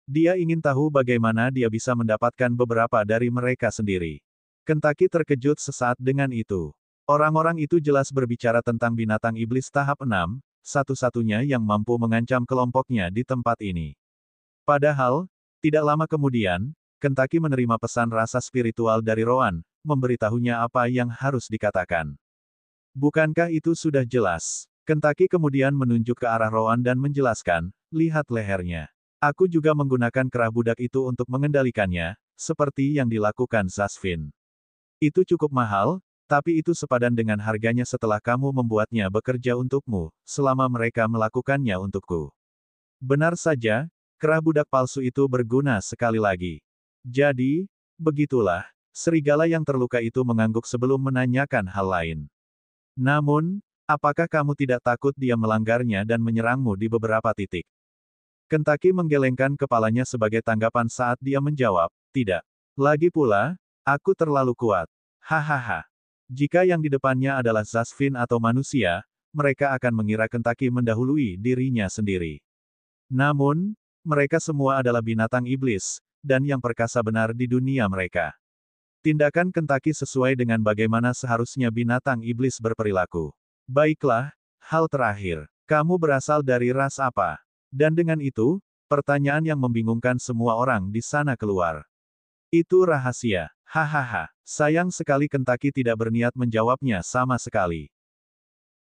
Dia ingin tahu bagaimana dia bisa mendapatkan beberapa dari mereka sendiri. Kentucky terkejut sesaat dengan itu. Orang-orang itu jelas berbicara tentang binatang iblis tahap 6, satu-satunya yang mampu mengancam kelompoknya di tempat ini. Padahal, tidak lama kemudian, Kentucky menerima pesan rasa spiritual dari Rowan, memberitahunya apa yang harus dikatakan. Bukankah itu sudah jelas? Kentucky kemudian menunjuk ke arah Rowan dan menjelaskan, lihat lehernya. Aku juga menggunakan kerah budak itu untuk mengendalikannya, seperti yang dilakukan Zasvin. Itu cukup mahal, tapi itu sepadan dengan harganya setelah kamu membuatnya bekerja untukmu, selama mereka melakukannya untukku. Benar saja, kerah budak palsu itu berguna sekali lagi. Jadi, begitulah, serigala yang terluka itu mengangguk sebelum menanyakan hal lain. Namun, apakah kamu tidak takut dia melanggarnya dan menyerangmu di beberapa titik? Kentucky menggelengkan kepalanya sebagai tanggapan saat dia menjawab, tidak. Lagi pula, aku terlalu kuat. Hahaha. Jika yang di depannya adalah Zasvin atau manusia, mereka akan mengira Kentucky mendahului dirinya sendiri. Namun, mereka semua adalah binatang iblis, dan yang perkasa benar di dunia mereka. Tindakan Kentucky sesuai dengan bagaimana seharusnya binatang iblis berperilaku. Baiklah, hal terakhir. Kamu berasal dari ras apa? Dan dengan itu, pertanyaan yang membingungkan semua orang di sana keluar. Itu rahasia. Hahaha. Sayang sekali Kentucky tidak berniat menjawabnya sama sekali.